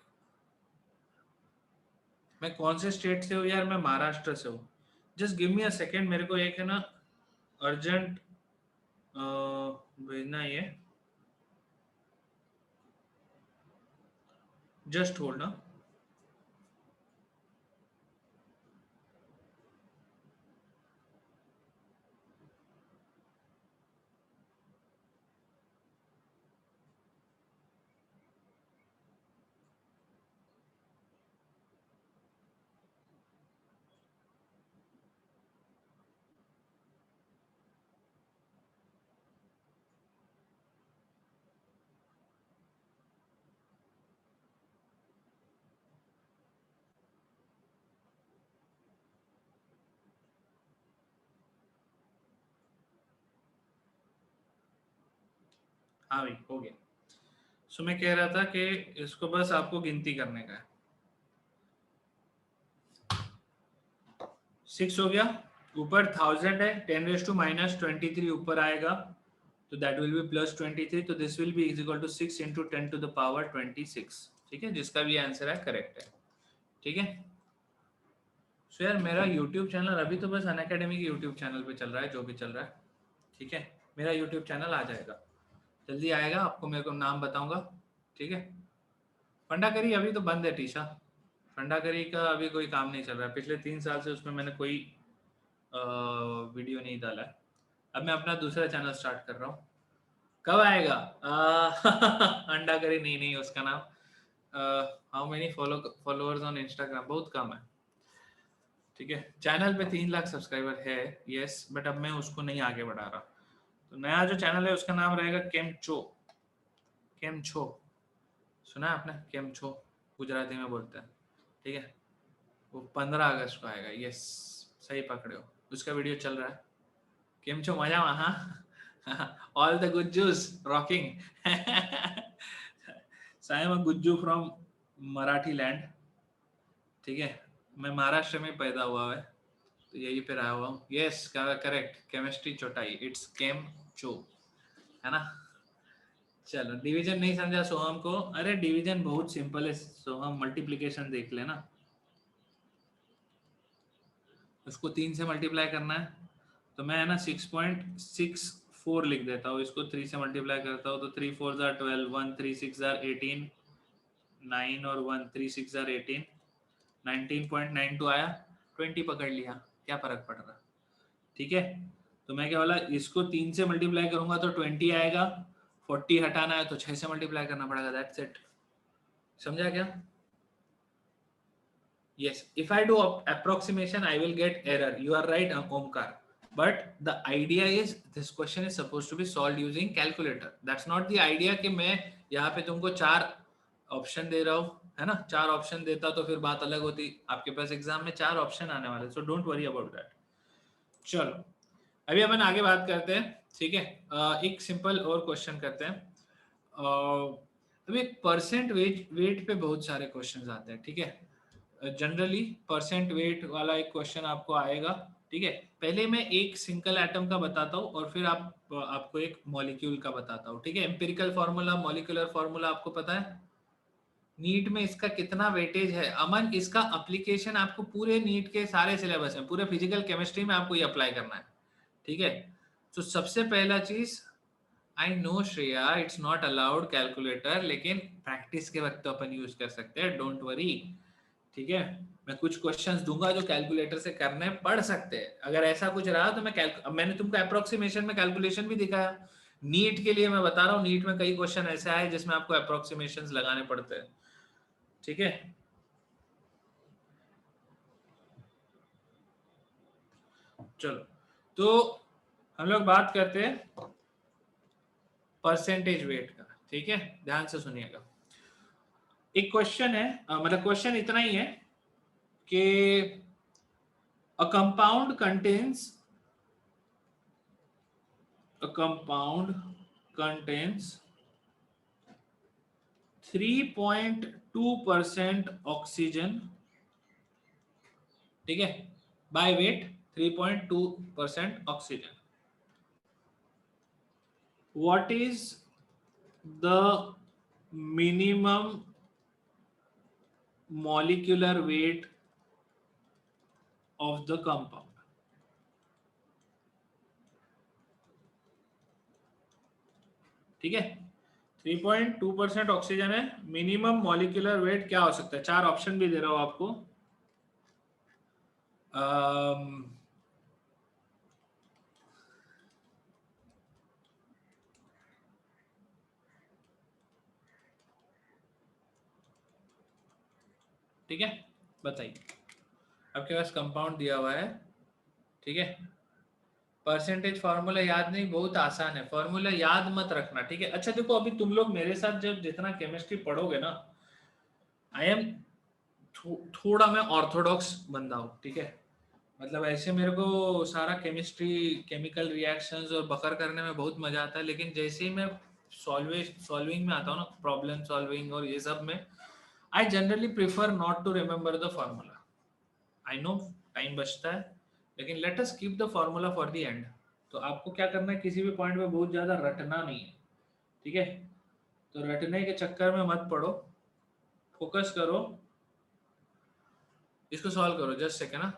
मैं कौन से स्टेट से हूँ यार? मैं महाराष्ट्र से हूँ। Just give me a second, मेरे को एक है ना अर्जेंट भेजना ही है, जस्ट होल्ड ना। हाँ भाई हो गया। सो मैं कह रहा था कि इसको बस आपको गिनती करने का है। 6 हो गया, ऊपर 1000 है, 10⁻⁻23 ऊपर आएगा, तो दैट विल बी प्लस 23, तो this will be is equal to 6 into 10⁻26। ठीक है, जिसका भी आंसर है करेक्ट है। ठीक है, सो यार मेरा यूट्यूब चैनल अभी तो बस अनअकैडमी के यूट्यूब चैनल पे चल रहा है, जो भी चल रहा है। ठीक है, मेरा यूट्यूब चैनल आ जाएगा, जल्दी आएगा, आपको मेरे को नाम बताऊंगा। ठीक है, फंडा करी अभी तो बंद है टीशा, फंडा करी का अभी कोई काम नहीं चल रहा है, पिछले 3 साल से उसमें मैंने कोई वीडियो नहीं डाला है। अब मैं अपना दूसरा चैनल स्टार्ट कर रहा हूँ, कब आएगा? अंडा करी नहीं, नहीं उसका नाम, how many followers on Instagram, बहुत कम है। ठीक है, चैनल पे 3 लाख सब्सक्राइबर है, यस, बट अब मैं उसको नहीं आगे बढ़ा रहा। तो नया जो चैनल है उसका नाम रहेगा केमचो, केमछो, सुना है आपने? केमछो गुजराती में बोलते हैं। ठीक है, वो 15 अगस्त को आएगा, यस, सही पकड़े हो। उसका वीडियो चल रहा है। केम छो मजा वहाँ all the good juice rocking I am a Gujju from Marathi land, ठीक है, मैं महाराष्ट्र में पैदा हुआ है तो यही पे रहा हुआ हूँ। यस करेक्ट, केमिस्ट्री चौटाई, इट्स केम चो, है ना। चलो डिवीजन नहीं समझा सोहम को, अरे डिवीजन बहुत सिंपल है सोहम, मल्टीप्लिकेशन देख लेना, उसको 3 से मल्टीप्लाई करना है। तो मैं है ना 6.64 लिख देता हूँ, इसको 3 से मल्टीप्लाई करता हूँ तो 3 4 जार 12, 1 3 6 जार 18, 9 और 1 3 6 जार 18, 19.92 आया, 20 पकड़ लिया, क्या फर्क पड़ रहा, ठीक है। तो मैं क्या बोला, इसको 3 से मल्टीप्लाई करूंगा तो 20 आएगा, 40 हटाना है तो 6 से मल्टीप्लाई करना पड़ेगा, दैट्स इट। समझा क्या? Yes, if I do approximation, I will get error. You are right, Omkar. But the idea is this question is supposed to be solved using calculator. That's not the idea कि मैं यहाँ पे तुमको 4 option दे रहा हूँ, है ना। 4 option देता तो फिर बात अलग होती, आपके पास एग्जाम में 4 ऑप्शन आने वाले, so don't worry about that. चलो अभी अपन आगे बात करते हैं, ठीक है। एक सिंपल और क्वेश्चन करते हैं। अभी परसेंट वेट पे बहुत सारे क्वेश्चंस आते हैं, ठीक है। जनरली परसेंट वेट वाला एक क्वेश्चन आपको आएगा, ठीक है। पहले मैं एक सिंगल एटम का बताता हूँ और फिर आपको एक मॉलिक्यूल का बताता हूँ, ठीक है। एम्पिरिकल फार्मूला, मॉलिक्यूलर फार्मूला आपको पता है, नीट में इसका कितना वेटेज है अमन, इसका एप्लीकेशन आपको पूरे नीट के सारे सिलेबस में, पूरे फिजिकल केमिस्ट्री में आपको ये अप्लाई करना है, ठीक है। तो सबसे पहला चीज, I know Shreya it's not allowed calculator, लेकिन प्रैक्टिस के वक्त तो अपन यूज कर सकते हैं, डोंट वरी, ठीक है। मैं कुछ क्वेश्चंस दूंगा जो कैलकुलेटर से करने पड़ सकते हैं, अगर ऐसा कुछ रहा तो मैंने तुमको अप्रोक्सीमेशन में कैलकुलेशन भी दिखाया, नीट के लिए मैं बता रहा हूँ, नीट में कई क्वेश्चन ऐसे आए जिसमें आपको अप्रोक्सीमेशंस लगाने पड़ते हैं, ठीक है। चलो तो हम लोग बात करते हैं परसेंटेज वेट का, ठीक है, ध्यान से सुनिएगा। एक क्वेश्चन है, मतलब क्वेश्चन इतना ही है कि a compound contains 3.2% ऑक्सीजन, ठीक है, by weight 3.2% oxygen. What is the minimum molecular weight of the compound, ठीक है। 3.2% ऑक्सीजन है, मिनिमम मॉलिक्यूलर वेट क्या हो सकता है, 4 ऑप्शन भी दे रहा हूं आपको। ठीक है, बताइए, आपके पास कंपाउंड दिया हुआ है, ठीक है। परसेंटेज फार्मूला याद नहीं, बहुत आसान है, फार्मूला याद मत रखना, ठीक है। अच्छा देखो, अभी तुम लोग मेरे साथ जब जितना केमिस्ट्री पढ़ोगे ना, आई एम थोड़ा मैं ऑर्थोडॉक्स बंदा हूँ, ठीक है। मतलब ऐसे मेरे को सारा केमिस्ट्री, केमिकल रिएक्शंस और बकर करने में बहुत मजा आता है, लेकिन जैसे ही मैं सॉल्विंग में आता हूँ ना, प्रॉब्लम सॉल्विंग और ये सब में, I generally prefer not to remember the formula. I know time बचता है, लेकिन let us keep the formula for the end. तो आपको क्या करना है, किसी भी पॉइंट में बहुत ज्यादा रटना नहीं है, ठीक है। तो रटने के चक्कर में मत पड़ो, फोकस करो, इसको सॉल्व करो। जस्ट सेकेंड ना,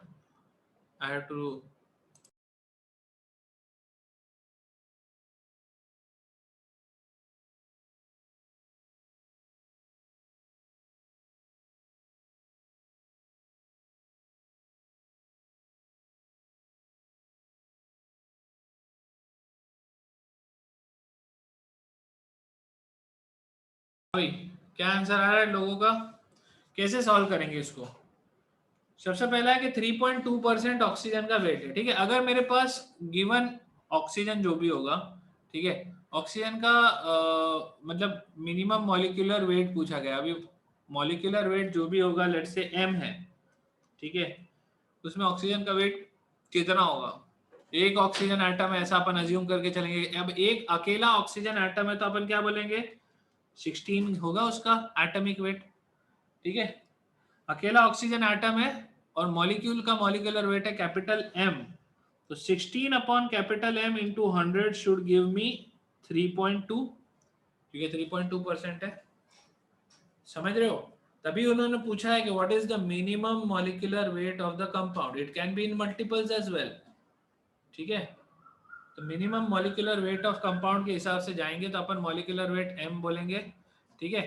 आई हैव टू, भाई क्या आंसर आ रहा है लोगों का, कैसे सॉल्व करेंगे इसको। सबसे पहला है कि 3.2% ऑक्सीजन का वेट है, ठीक है। अगर मेरे पास गिवन ऑक्सीजन जो भी होगा, ठीक है, ऑक्सीजन का मतलब मिनिमम मॉलिक्यूलर वेट पूछा गया, अभी मॉलिक्यूलर वेट जो भी होगा लेट्स से m है, ठीक है, उसमें ऑक्सीजन का वेट कितना होगा? एक ऑक्सीजन एटम है ऐसा अपन अज्यूम करके चलेंगे। अब एक अकेला ऑक्सीजन एटम है तो अपन क्या बोलेंगे? 16 होगा उसका एटॉमिक वेट। ठीक है, अकेला ऑक्सीजन एटम है और मॉलिक्यूल का मॉलिक्यूलर वेट है कैपिटल एम, तो 16 upon capital M into 100 should give me 3.2, क्योंकि 3.2% है। समझ रहे हो? तभी उन्होंने पूछा है कि what is the minimum molecular weight of the compound, it can be in multiples as well. ठीक है, तो minimum molecular weight of compound के हिसाब से जाएंगे तो अपन मॉलिक्यूलर वेट m बोलेंगे। ठीक है,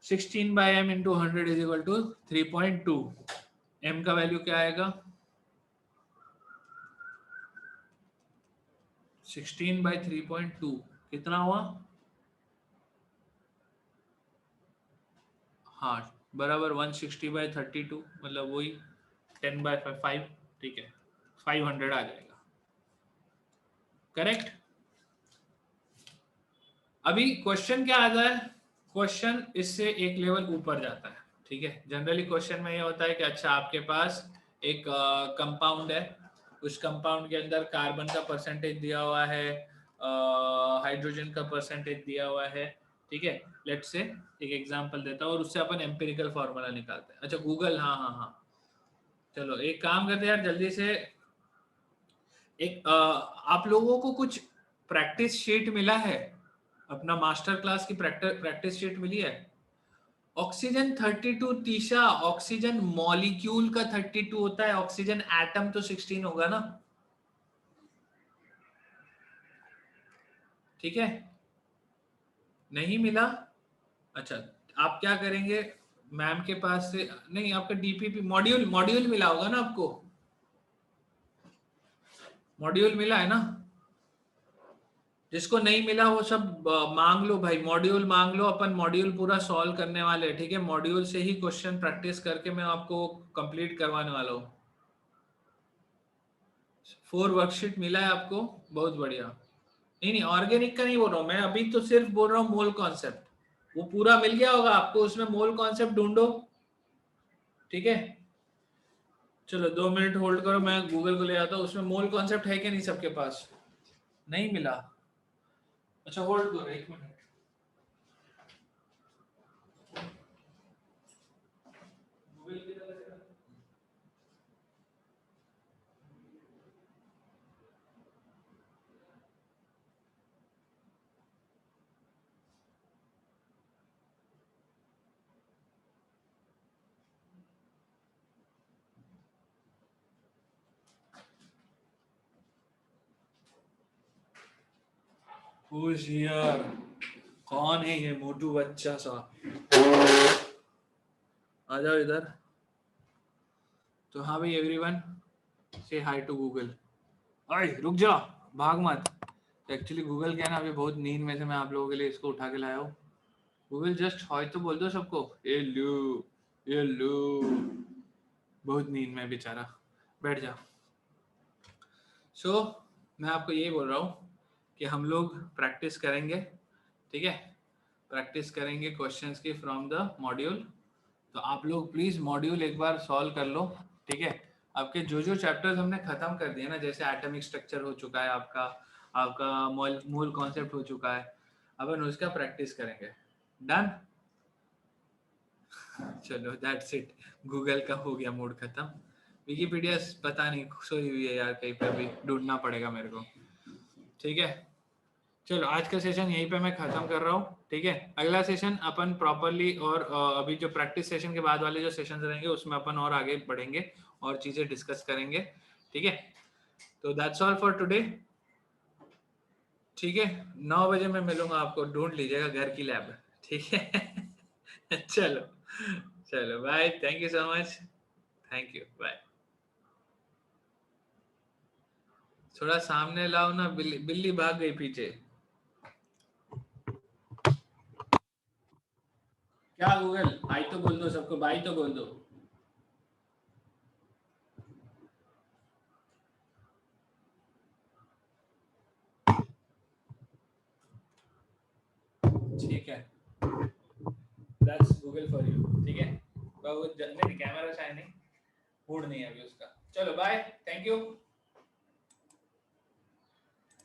16 by m into 100 is equal to 3.2। m का वैल्यू क्या आएगा? 16 बाई 3.2 कितना हुआ? हाँ, बराबर 160 बाई 32, मतलब वही 10 बाई 5। ठीक है, 500 आ जाएगा। करेक्ट। अभी क्वेश्चन क्या आता है? क्वेश्चन इससे एक लेवल ऊपर जाता है। ठीक है, जनरली क्वेश्चन में ये होता है कि अच्छा आपके पास एक कंपाउंड है, उस कंपाउंड के अंदर कार्बन का परसेंटेज दिया हुआ है, हाइड्रोजन का परसेंटेज दिया हुआ है। ठीक है, लेट्स से एक एग्जांपल देता हूँ और उससे अपन एम्पिरिकल फार्मूला निकालते हैं। अच्छा गूगल, हाँ हाँ हाँ, चलो एक काम करते हैं यार जल्दी से। एक आप लोगों को कुछ प्रैक्टिस शीट मिला है? अपना मास्टर क्लास की प्रैक्टिस शीट मिली है? ऑक्सीजन 32 तीसरा, ऑक्सीजन मॉलिक्यूल का 32 होता है, ऑक्सीजन एटम तो 16 होगा ना। ठीक है, नहीं मिला? अच्छा, आप क्या करेंगे? मैम के पास से नहीं, आपका डीपीपी मॉड्यूल मॉड्यूल मिला होगा ना आपको? मॉड्यूल मिला है ना? जिसको नहीं मिला वो सब मांग लो भाई, मॉड्यूल मांग लो, अपन मॉड्यूल पूरा सॉल्व करने वाले हैं। ठीक है, मॉड्यूल से ही क्वेश्चन प्रैक्टिस करके मैं आपको कंप्लीट करवाने वाला हूँ। 4 वर्कशीट मिला है आपको, बहुत बढ़िया। नहीं नहीं, ऑर्गेनिक का नहीं बोल रहा हूँ मैं, अभी तो सिर्फ बोल रहा हूँ मोल कॉन्सेप्ट। वो पूरा मिल गया होगा आपको, उसमें मोल कॉन्सेप्ट ढूंढो। ठीक है, चलो 2 मिनट होल्ड करो, मैं गूगल को ले आता हूँ। उसमें मोल कॉन्सेप्ट है कि नहीं सबके पास? नहीं मिला? अच्छा होल्ड करो 1 मिनट। गूगल की तरफ से यार, कौन है ये मोटू बच्चा सा? आ जाओ इधर। तो हाँ भाई एवरीवन, से हाय टू गूगल। अरे रुक जा, भाग मत। एक्चुअली गूगल क्या है ना, अभी बहुत नींद में से मैं आप लोगों के लिए इसको उठा के लाया हूँ। गूगल जस्ट हाय तो बोल दो सबको। ये लो, ये लो, बहुत नींद में बेचारा, बैठ जा। मैं आपको यही बोल रहा हूँ कि हम लोग प्रैक्टिस करेंगे। ठीक है, प्रैक्टिस करेंगे क्वेश्चंस की फ्रॉम द मॉड्यूल। तो आप लोग प्लीज मॉड्यूल एक बार सॉल्व कर लो। ठीक है, आपके जो जो चैप्टर्स हमने खत्म कर दिए ना, जैसे एटॉमिक स्ट्रक्चर हो चुका है आपका, आपका मूल कॉन्सेप्ट हो चुका है, अपन उसका प्रैक्टिस करेंगे। डन? चलो दैट्स इट, गूगल का हो गया मूड खत्म। विकिपीडिया पता नहीं सोई हुई है यार, कहीं पे भी ढूंढना पड़ेगा मेरे को। ठीक है, चलो आज का सेशन यहीं पे मैं खत्म कर रहा हूँ। ठीक है, अगला सेशन अपन प्रॉपरली और अभी जो प्रैक्टिस सेशन के बाद वाले जो सेशन रहेंगे उसमें अपन और आगे बढ़ेंगे और चीजें डिस्कस करेंगे। ठीक है, तो दैट्स ऑल फॉर टुडे। ठीक है, 9 बजे मैं मिलूंगा आपको, ढूंढ लीजिएगा घर की लैब। ठीक है चलो, चलो bye, thank you so much, thank you, bye. थोड़ा सामने लाओ ना, बिल्ली बिल्ली भाग गई पीछे। क्या गूगल, भाई तो बोल दो सबको, भाई तो बोल दो। ठीक है, दैट्स गूगल फॉर यू। ठीक है, बहुत नहीं, कैमरा शायद नहीं, मूड नहीं है अभी उसका। चलो बाय, थैंक यू।